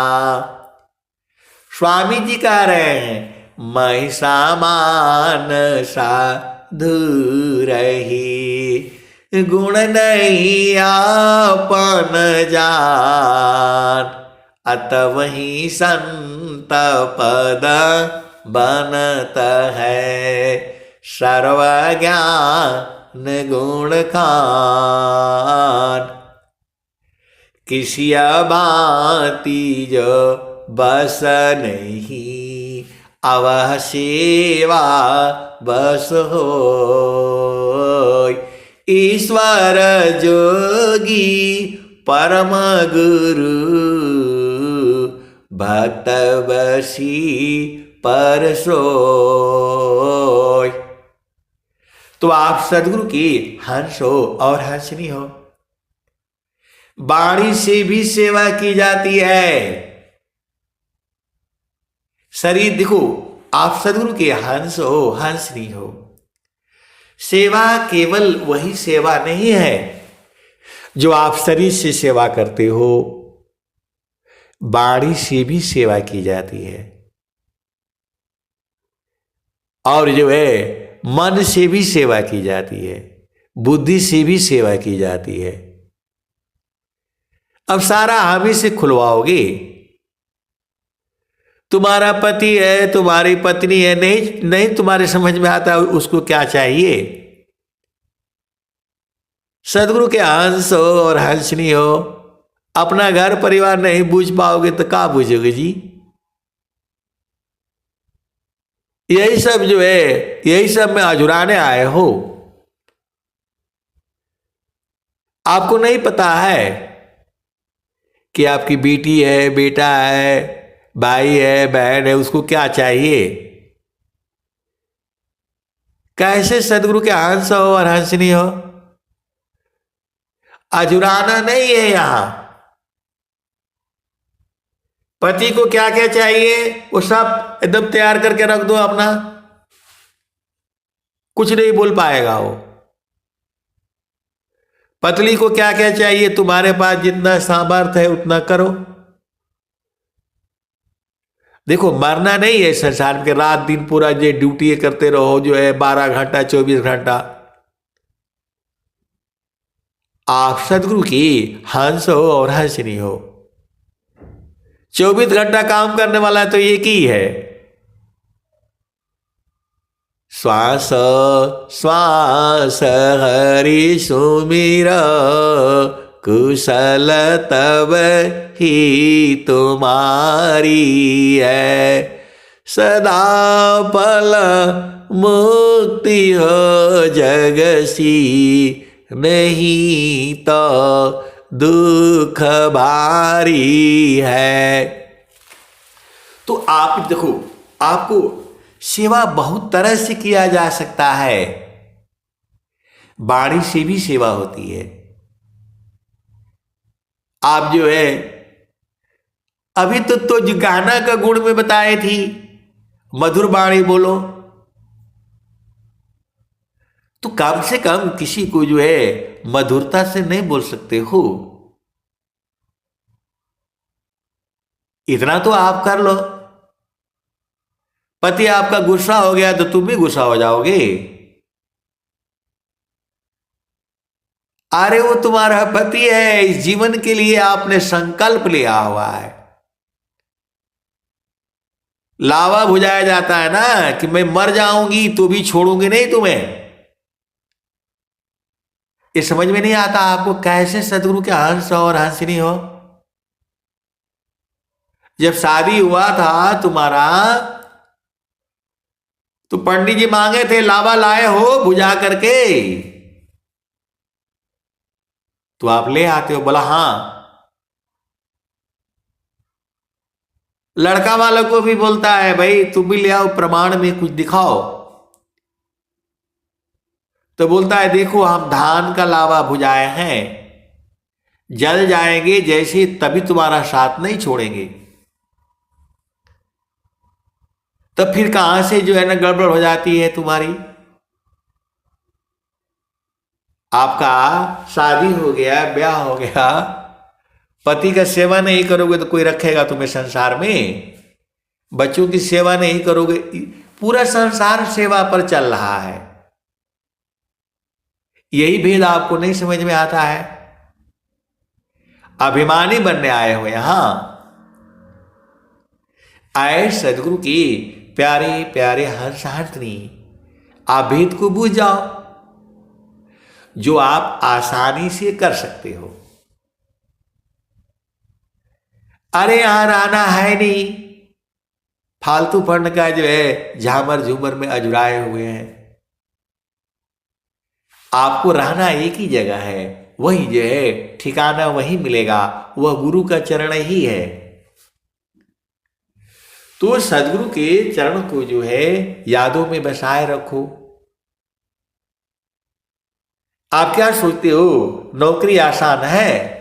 स्वामी जी कह रहे हैं मैं सामान साधु रही, गुण नहीं आपन जान, अत वही संत पद बनत है, सर्वज्ञान गुण खान। किसिया भांति जो बस नहीं, अवह सेवा बस हो। ईश्वर जोगी परम गुरु, भक्त बसी पर सोय। तो आप सदगुरु की हंस हो और हंसनी हो। वाणी से भी सेवा की जाती है। शरीर देखो, आप सदगुरु के हंस हो हंसनी हो। सेवा केवल वही सेवा नहीं है जो आप शरीर से सेवा करते हो, वाणी से भी सेवा की जाती है, और जो है मन से भी सेवा की जाती है, बुद्धि से भी सेवा की जाती है। अब सारा हम ही से खुलवाओगे। तुम्हारा पति है, तुम्हारी पत्नी है, नहीं नहीं तुम्हारे समझ में आता उसको क्या चाहिए। सदगुरु के हंस हो और हंसनी हो, अपना घर परिवार नहीं बूझ पाओगे तो क्या बूझोगे जी। यही सब जो है, यही सब में अजुराने आए हो। आपको नहीं पता है कि आपकी बेटी है, बेटा है, भाई है, बहन है, उसको क्या चाहिए। कैसे सदगुरु के हंस हो और हंसनी हो। अजुराना नहीं है यहां। पति को क्या क्या चाहिए वो सब एकदम तैयार करके रख दो अपना, कुछ नहीं बोल पाएगा वो। पत्नी को क्या क्या चाहिए, तुम्हारे पास जितना सामर्थ्य है उतना करो। देखो मरना नहीं है संसार में, रात दिन पूरा जो ड्यूटी करते रहो, जो है 12 घंटा 24 घंटा। आप सदगुरु की हंस हो और हंसनी हो। 24 घंटा काम करने वाला तो एक ही है। श्वास श्वास हरि सुमिर, कुशल तब ही तुम्हारी है, सदा पल मुक्ति हो जगसी, नहीं तो दुख भारी है। तो आप देखो, आपको सेवा बहुत तरह से किया जा सकता है। वाणी से भी सेवा होती है। आप जो है अभी तो जो गाना का गुण में बताए थी मधुर वाणी बोलो। तो कम से कम किसी को जो है मधुरता से नहीं बोल सकते हो, इतना तो आप कर लो। पति आपका गुस्सा हो गया तो तुम भी गुस्सा हो जाओगे। अरे वो तुम्हारा पति है, इस जीवन के लिए आपने संकल्प लिया हुआ है। लावा बुझाया जाता है ना कि मैं मर जाऊंगी तो भी छोड़ूंगी नहीं तुम्हें। ये समझ में नहीं आता आपको कैसे सदगुरु के हंस और हंसनी हो। जब शादी हुआ था तुम्हारा तो पंडित जी मांगे थे लावा लाए हो बुझा करके, तो आप ले आते हो। बोला हाँ। लड़का वालों को भी बोलता है भाई तुम भी ले आओ, प्रमाण में कुछ दिखाओ। तो बोलता है देखो हम धान का लावा बुझाए हैं, जल जाएंगे जैसे तभी तुम्हारा साथ नहीं छोड़ेंगे। तब फिर कहां से जो है ना गड़बड़ हो जाती है तुम्हारी। आपका शादी हो गया, ब्याह हो गया, पति का सेवा नहीं करोगे तो कोई रखेगा तुम्हें संसार में। बच्चों की सेवा नहीं करोगे, पूरा संसार सेवा पर चल रहा है। यही भेद आपको नहीं समझ में आता है। अभिमानी बनने आए हो यहां। आए सदगुरु की प्यारे प्यारे हंस हंसनी, आप भेद को बूझ जाओ जो आप आसानी से कर सकते हो। अरे यहां रहना है नहीं, फालतू फंड का जो है झामर झूमर में अजुराए हुए हैं। आपको रहना एक ही जगह है, वही जो है ठिकाना वही मिलेगा, वह गुरु का चरण ही है। तो सदगुरु के चरण को जो है यादों में बसाए रखो। आप क्या सोचते हो नौकरी आसान है?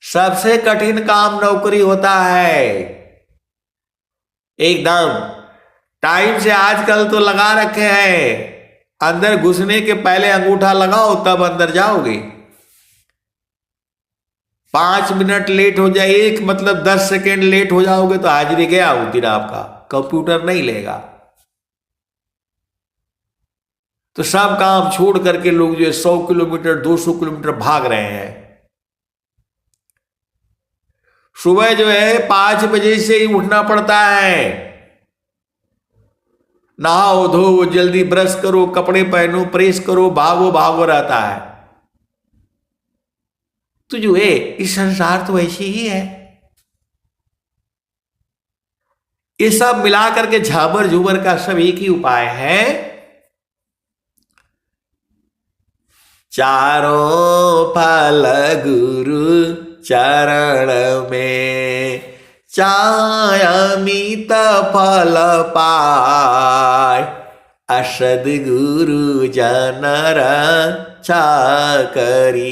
सबसे कठिन काम नौकरी होता है। एकदम टाइम से आजकल तो लगा रखे हैं, अंदर घुसने के पहले अंगूठा लगाओ तब अंदर जाओगे। 5 मिनट लेट हो जाए, एक मतलब 10 सेकेंड लेट हो जाओगे तो हाजिरी गया उस दिन आपका, कंप्यूटर नहीं लेगा। तो सब काम छोड़ करके लोग जो है 100 किलोमीटर 200 किलोमीटर भाग रहे हैं। सुबह जो है 5 बजे से ही उठना पड़ता है। नहाओ धो जल्दी, ब्रश करो, कपड़े पहनो, प्रेस करो, भागो भागो रहता है। तो जो है इस संसार तो ऐसी ही है। ये सब मिला करके झाबर झूबर का सब एक ही उपाय है। चारों फल गुरु चरण में, चाय अमित फल पाय, असद गुरु जनर चाकरी,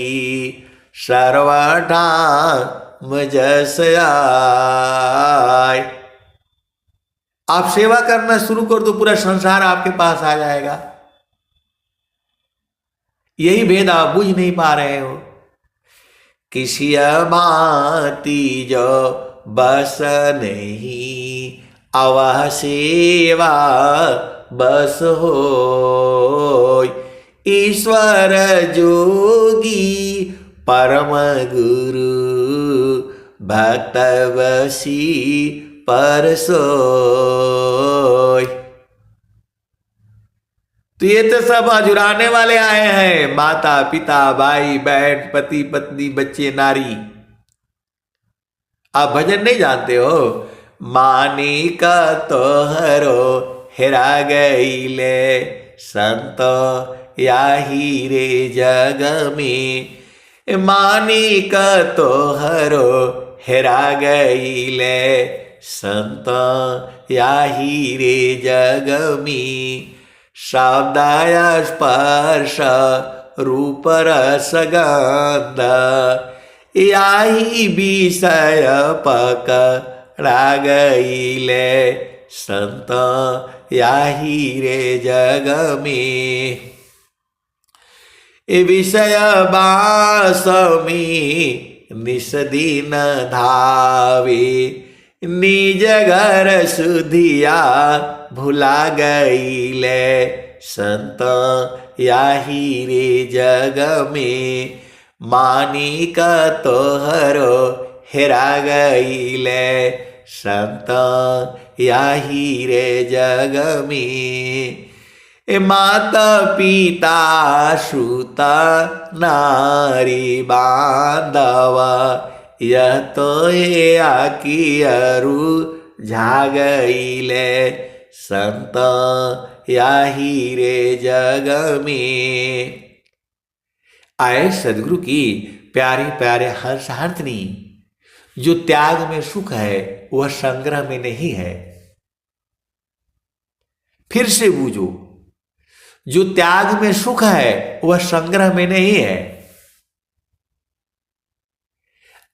सर्वठाम जस आय। आप सेवा करना शुरू कर दो, पूरा संसार आपके पास आ जाएगा। यही भेद आप बुझ नहीं पा रहे हो। किसी भांति जो बस नहीं, अवह सेवा बस हो, ईश्वर जोगी परम गुरु, भक्त बसी पर सोय। तो ये तो सब अजुराने वाले आए हैं, माता पिता भाई बहन पति पत्नी बच्चे नारी। आप भजन नहीं जानते हो? मानी का तोहरो हेरा गईले, संत याही रे जग में, मानी का तोहरो हेरा गईले, संत याही रे जग में, शब्दाय स्पर्श रूप रस गंध, याही विषय पक रागईले संत याही रे जग में। विषय बासमी निस दिन धावे, निज घर सुधिया भुला गईले संत याही रे जग में। मानिक तोहरो हेरा गईले संत याही रे जग में। माता पिता सुता नारी बांधवा, यह तो ये आकी अरु झागईले संत याही रे जग में। आए सदगुरु की प्यारे प्यारे हर्षार्थनी, जो त्याग में सुख है वह संग्रह में नहीं है। फिर से बूझो, जो त्याग में सुख है वह संग्रह में नहीं है।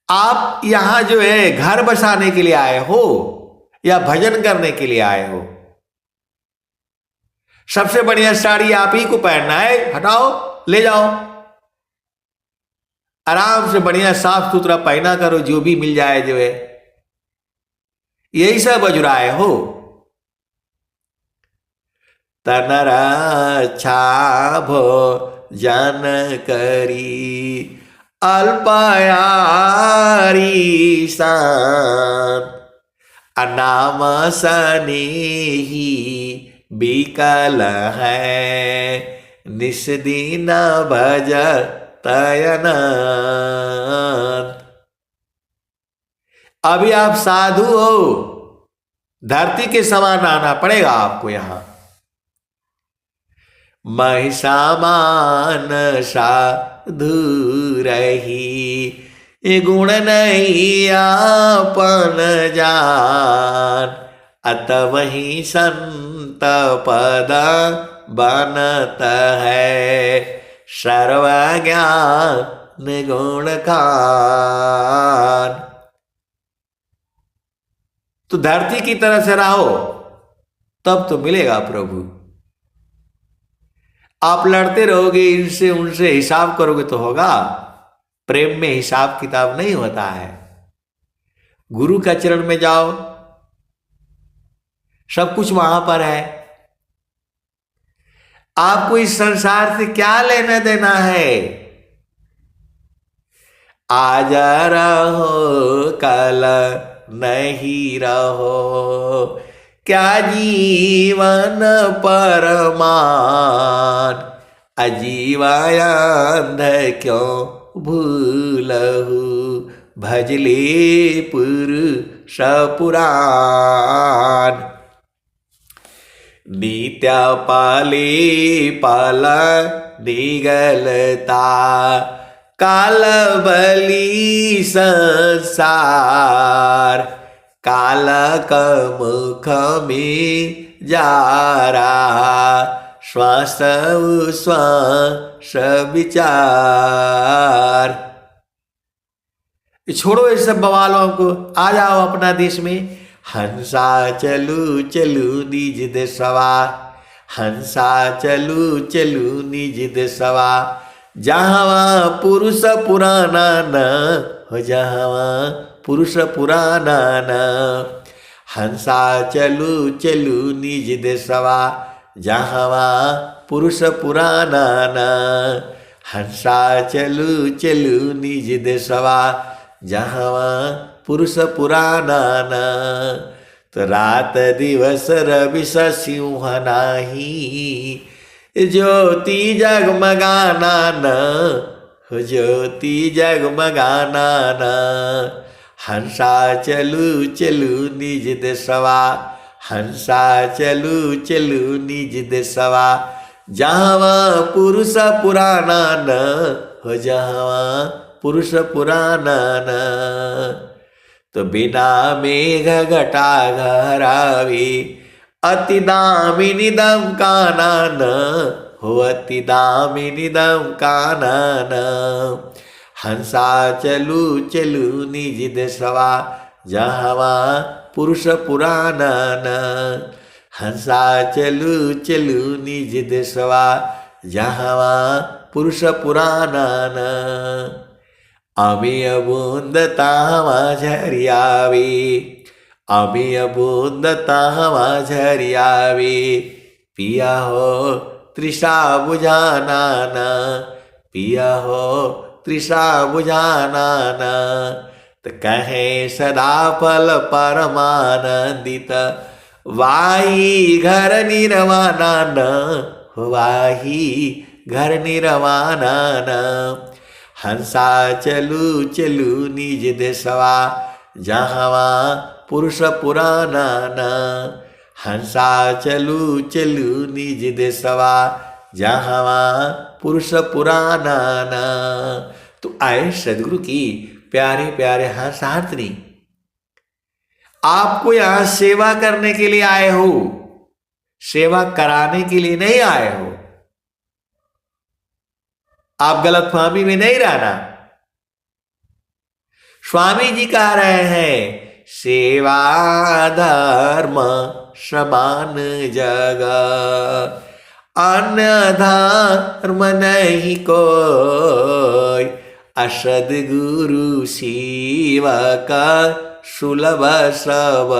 आप यहां जो है घर बसाने के लिए आए हो या भजन करने के लिए आए हो, सबसे बढ़िया साड़ी आप ही को पहनना है, हटाओ ले जाओ, आराम से बढ़िया साफ सुथरा पहना करो, जो भी मिल जाए जो है, यही सब बजुराए हो। तनरा छाभो जन करी अल्पयारी सान, अनाम सनेही बिकल है निस दिन भज तयन। अभी आप साधु हो, धरती के समान आना पड़ेगा आपको यहां। महिषामान साधु रही गुण नहीं आपन जान, अत वही संत पद बनत है सर्वज्ञान गुण खान। तो धरती की तरह से रहो, तब तो मिलेगा प्रभु। आप लड़ते रहोगे इनसे उनसे, हिसाब करोगे तो होगा। प्रेम में हिसाब किताब नहीं होता है। गुरु का चरण में जाओ, सब कुछ वहां पर है। आपको इस संसार से क्या लेना देना है? आज रहो कल नहीं रहो, क्या जीवन परमान, अजीवायांध क्यों भूलहु, भजले पुरुष पुराण। नित्य पाले पाला निगलता, काल बली संसार, काल का मुख में जा रहा, श्वास श्वास विचार। छोड़ो इस सब बवालों को, आ जाओ अपना देश में। हंसा चलू चलू निज देशवा, हंसा चलू चलू निज देशवा, जहाँ पुरुष पुराना न हो, जहाँ पुरुष पुराना न। हंसा चलू चलू निज देशवा, जहाँ पुरुष पुराना न। हंसा चलू चलू निज देशवा, जहाँ पुरुष पुराना न। तो रात दिवस रवि सिंह नाही, ज्योति जगमगाना न हो, ज्योति जगमगाना न। हंसा चलू चलू निज देशवा, हंसा चलू चलू निज देशवा, जहाँ पुरुष पुराना न हो, जहाँ पुरुष पुराना न। तो बिना मेघ घटा घरावे, अति दामिनी दम काना न हो, अति दामिनी दम काना न। हंसा चलू चलू निज देशवा, जहाँ पुरुष पुराना न। हंसा चलू चलू निज देशवा, जहाँ पुरुष पुराना न। अमिय बूंद तावा झरियावे, अमिय बूंद तावा झरियावे। पिया हो तृषा बुझाना न, पिया हो तृषा बुझाना न। तो कहे सदा फल परमानंदित, वाही घर निर्वाणा न, वाही घर निर्वाणा न। हंसा चलू चलू निज देशवा, जहाँ पुरुष पुराना न। हंसा चलू चलू निज देशवा, जहाँ पुरुष पुराना न। तो आए सदगुरु की प्यारे प्यारे हंसार्थिनी, आपको यहां सेवा करने के लिए आए हो, सेवा कराने के लिए नहीं आए हो। आप गलतफहमी में नहीं रहना। स्वामी जी कह रहे हैं सेवा धर्म समान जगह, अन्य धर्म नहीं कोई। असदगुरु शिवा का सुलभ सब,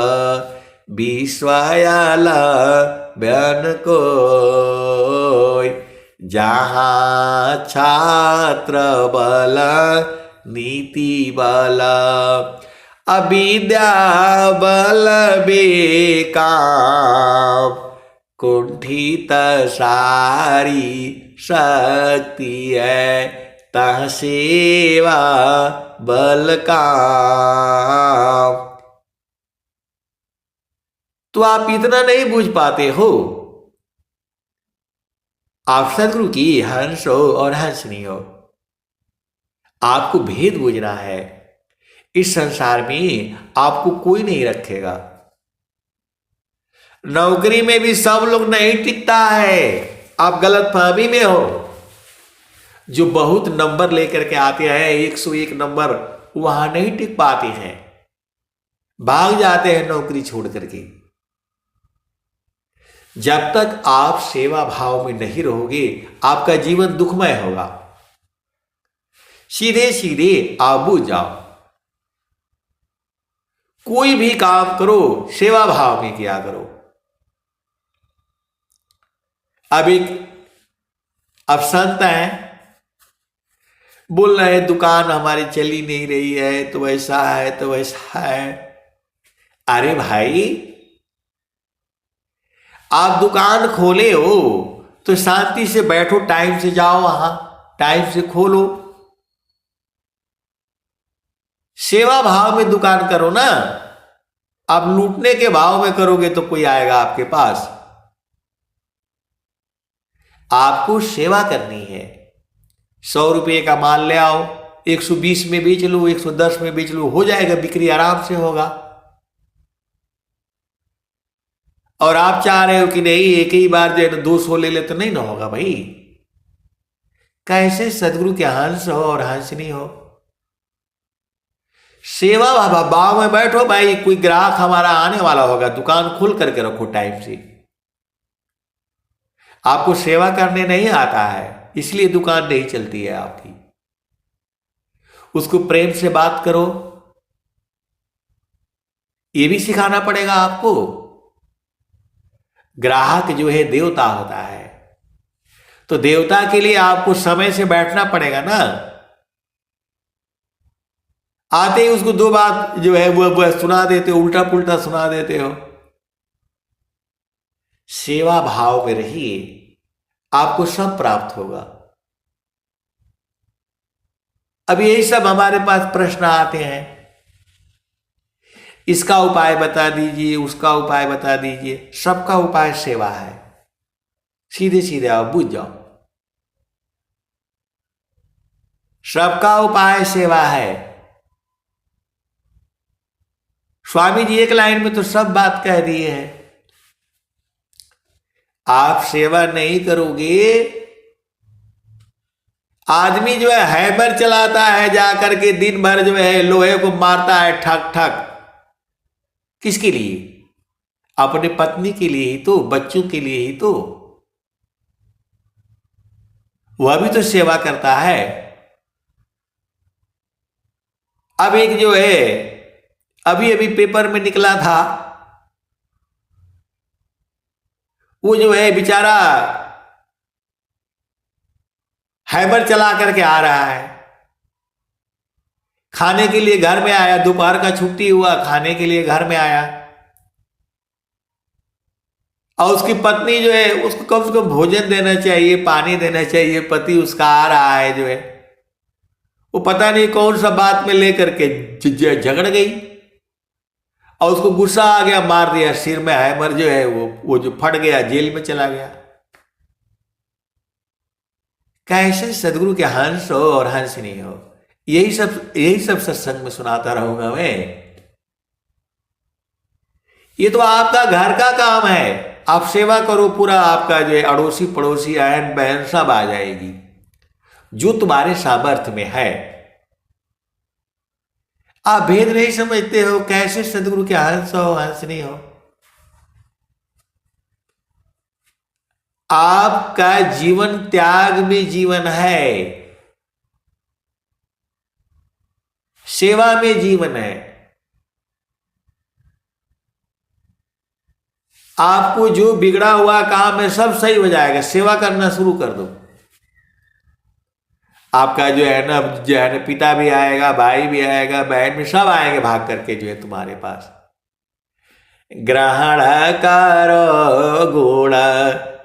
विश्वयाला बयान कोई। जहाँ छात्र बल नीति बल, अविद्या बल बेकाम। कुंठित सारी शक्ति है, तह सेवा बल काम। तो आप इतना नहीं बुझ पाते हो। आप सदगुरु की हंस हो और हंसनी हो, आपको भेद बुझना है। इस संसार में आपको कोई नहीं रखेगा। नौकरी में भी सब लोग नहीं टिकता है, आप गलतफहमी में हो। जो बहुत नंबर लेकर के आते हैं, 101 नंबर, वहां नहीं टिक पाते हैं, भाग जाते हैं नौकरी छोड़ करके। जब तक आप सेवा भाव में नहीं रहोगे, आपका जीवन दुखमय होगा। सीधे सीधे आप बुझ जाओ। कोई भी काम करो, सेवा भाव में किया करो। अब संत हैं, बोल रहे हैं दुकान हमारी चली नहीं रही है, तो ऐसा है तो वैसा है। अरे भाई, आप दुकान खोले हो तो शांति से बैठो, टाइम से जाओ, वहां टाइम से खोलो। सेवा भाव में दुकान करो ना। आप लूटने के भाव में करोगे तो कोई आएगा आपके पास? आपको सेवा करनी है। 100 रुपये का माल ले आओ, 120 में बेच लो, 110 में बेच लो, हो जाएगा, बिक्री आराम से होगा। और आप चाह रहे हो कि नहीं एक ही बार जो 200 ले ले, तो नहीं ना होगा भाई। कैसे सदगुरु के हंस हो और हंसनी हो। सेवा भाव में बैठो भाई। कोई ग्राहक हमारा आने वाला होगा, दुकान खोल करके रखो टाइम से। आपको सेवा करने नहीं आता है, इसलिए दुकान नहीं चलती है आपकी। उसको प्रेम से बात करो, ये भी सिखाना पड़ेगा आपको। ग्राहक जो है देवता होता है, तो देवता के लिए आपको समय से बैठना पड़ेगा ना। आते ही उसको 2 बात जो है वो सुना देते हो, उल्टा पुल्टा सुना देते हो। सेवा भाव में रहिए, आपको सब प्राप्त होगा। अब यही सब हमारे पास प्रश्न आते हैं, इसका उपाय बता दीजिए, उसका उपाय बता दीजिए। सबका उपाय सेवा है। सीधे सीधे आओ, बुझ जाओ। सबका उपाय सेवा है। स्वामी जी एक लाइन में तो सब बात कह दिए हैं। आप सेवा नहीं करोगे, आदमी जो है हैमर चलाता है, जाकर के दिन भर जो है लोहे को मारता है ठक ठक, किसके लिए? अपने पत्नी के लिए ही तो, बच्चों के लिए ही तो। वह भी तो सेवा करता है। अब एक जो है, अभी अभी पेपर में निकला था, वो जो है बेचारा हैमर चला करके आ रहा है, खाने के लिए घर में आया, दोपहर का छुट्टी हुआ, खाने के लिए घर में आया, और उसकी पत्नी जो है उसको कम से कम भोजन देना चाहिए, पानी देना चाहिए, पति उसका आ रहा है जो है, वो पता नहीं कौन सा बात में लेकर के झगड़ गई, और उसको गुस्सा आ गया, मार दिया सिर में हैमर जो है, वो जो फट गया, जेल में चला गया। कैसे सदगुरु के हंस हो और हंस नहीं हो, यही सब सत्संग में सुनाता रहूंगा मैं। ये तो आपका घर का काम है, आप सेवा करो, पूरा आपका जो है अड़ोसी पड़ोसी अहन बहन सब आ जाएगी, जो तुम्हारे सामर्थ्य में है। आप भेद नहीं समझते हो, कैसे सदगुरु के हंस हो हंस नहीं हो। आपका जीवन त्याग में जीवन है, सेवा में जीवन है। आपको जो बिगड़ा हुआ काम है सब सही हो जाएगा, सेवा करना शुरू कर दो। आपका जो है ना पिता भी आएगा, भाई भी आएगा, बहन भी, सब आएंगे भाग करके जो है तुम्हारे पास। ग्रहण करो गुण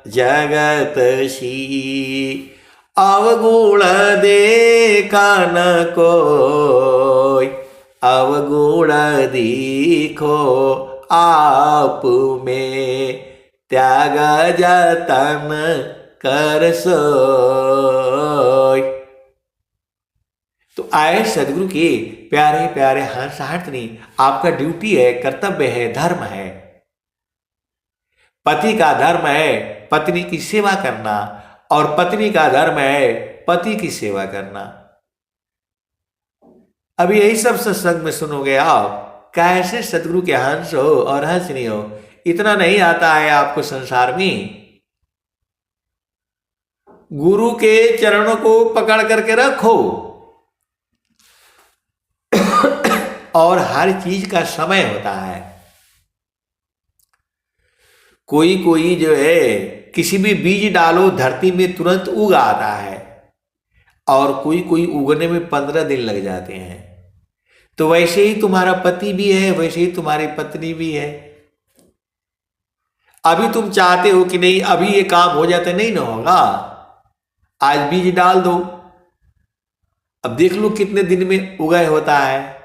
जगत सी, अवगुण देखा न कोई, अवगुण दिखो आप में, त्याग जतन कर सोई। तो आए सदगुरु के प्यारे प्यारे हंसहार्थिनी, आपका ड्यूटी है, कर्तव्य है, धर्म है। पति का धर्म है पत्नी की सेवा करना, और पत्नी का धर्म है पति की सेवा करना। अभी यही सब सत्संग में सुनोगे आप, कैसे सदगुरु के हंस हो और हंस नहीं हो। इतना नहीं आता है आपको संसार में, गुरु के चरणों को पकड़ करके रखो, और हर चीज का समय होता है। कोई कोई जो है किसी भी बीज डालो धरती में तुरंत उग आता है, और कोई कोई उगने में 15 दिन लग जाते हैं। तो वैसे ही तुम्हारा पति भी है, वैसे ही तुम्हारी पत्नी भी है। अभी तुम चाहते हो कि नहीं अभी ये काम हो जाता, नहीं ना होगा, आज बीज डाल दो, अब देख लो कितने दिन में उगाए होता है।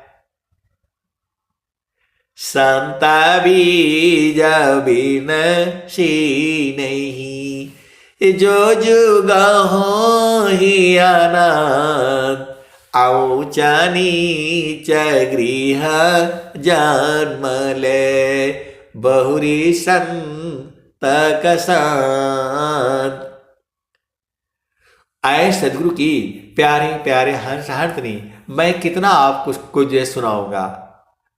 संता बीज बिन सी नहीं, जो जुगा हो ही आनंद, ऊंचा नीच गृह जन्म ले, बहुरी संत कसान। आए सदगुरु की प्यारे प्यारे हंसहार्थिनी, मैं कितना आपको जो सुनाऊंगा।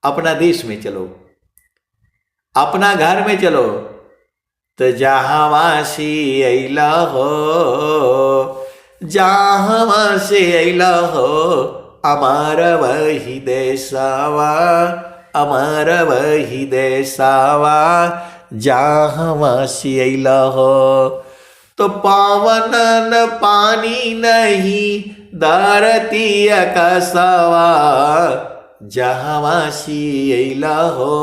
अपना देश में चलो, अपना घर में चलो, तो जहाँ वासी अला हो, जहाँ वासी अला हो, अमर वही देसावा, अमर वही देसावा, जहाँ वासी अला हो। तो पावन न पानी नहीं धरती आकाशवा, जहाँ वासी अला हो,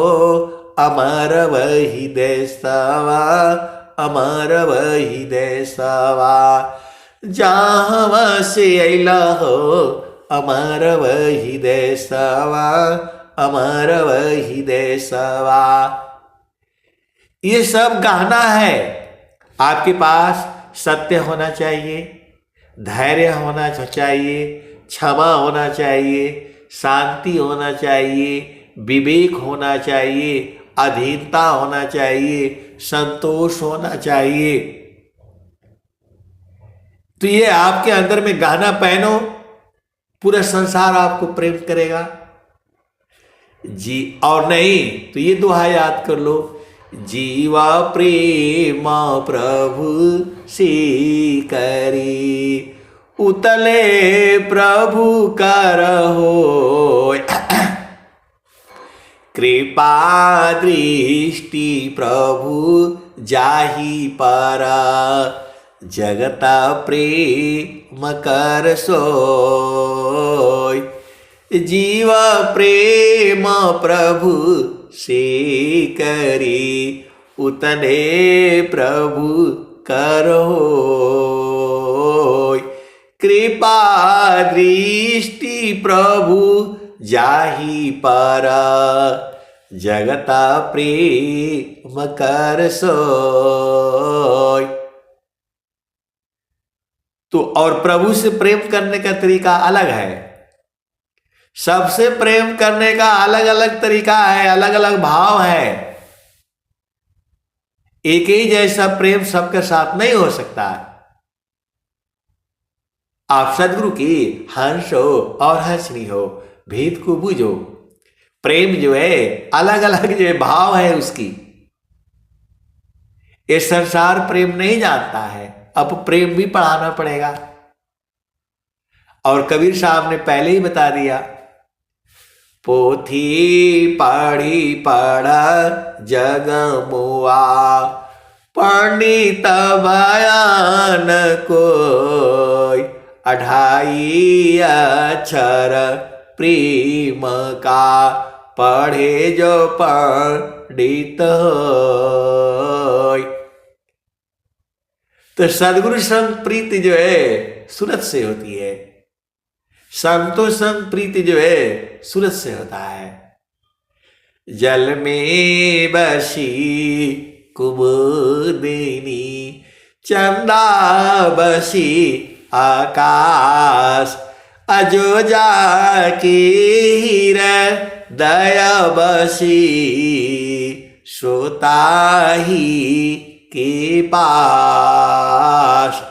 अमर वही देसावा, अमर वही देसावा, जहाँ वासी अला हो, अमर वही देसावा, अमर वही देसावा। ये सब गहना है। आपके पास सत्य होना चाहिए, धैर्य होना चाहिए, क्षमा होना चाहिए, शांति होना चाहिए, विवेक होना चाहिए, अधीनता होना चाहिए, संतोष होना चाहिए। तो ये आपके अंदर में गहना पहनो, पूरा संसार आपको प्रेम करेगा। जी और नहीं तो ये दोहा याद कर लो, जीवा प्रेम प्रभु से करी, उतले प्रभु करहो, कृपा दृष्टि प्रभु जाहि पारा, जगता प्रेम कर सोय। जीव प्रेम प्रभु से करी, उतने प्रभु करो, कृपा दृष्टि प्रभु जाहि पारा, जगता प्रेम कर सोय। तो और प्रभु से प्रेम करने का तरीका अलग है, सबसे प्रेम करने का अलग अलग तरीका है, अलग अलग भाव है। एक ही जैसा प्रेम सबके साथ नहीं हो सकता। आप सदगुरु की हंस हो और हंसनी हो, भेद को बूझो। प्रेम जो है अलग अलग जो भाव है उसकी, ये संसार प्रेम नहीं जानता है, अब प्रेम भी पढ़ाना पड़ेगा। और कबीर साहब ने पहले ही बता दिया, पोथी पढ़ी पढ़ा जग मुआ, पंडित बयान कोई, अढ़ाई अक्षर प्रेम का, पढ़े जो पंडित होय। तो सदगुरु संग प्रीति जो है सूरत से होती है, संतों संग प्रीति जो है सूरत से होता है। जल में बसी कुमुदिनी, चंदा बसी आकाश, अजोजा की हीरा दया बसी, सोता ही के पास।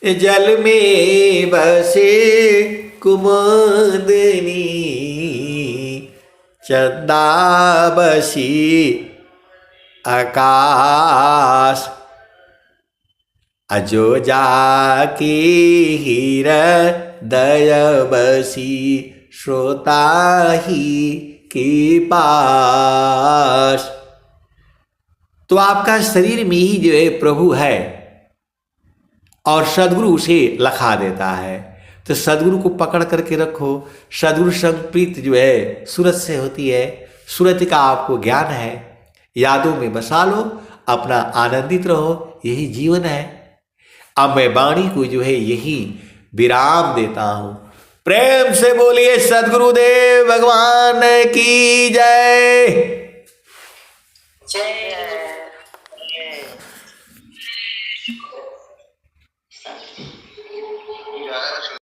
जल में बसे कुमुदिनी, चंदा बसी आकाश, अजोजा की हृदय बसी, श्रोता ही के पास। तो आपका शरीर में ही जो है प्रभु है और सदगुरु उसे लखा देता है। तो सदगुरु को पकड़ करके रखो। सदगुरु संग प्रीति जो है सूरत से होती है, सूरत का आपको ज्ञान है, यादों में बसा लो, अपना आनंदित रहो, यही जीवन है। अब मैं वाणी को जो है यही विराम देता हूं। प्रेम से बोलिए सदगुरुदेव भगवान की जय। जय।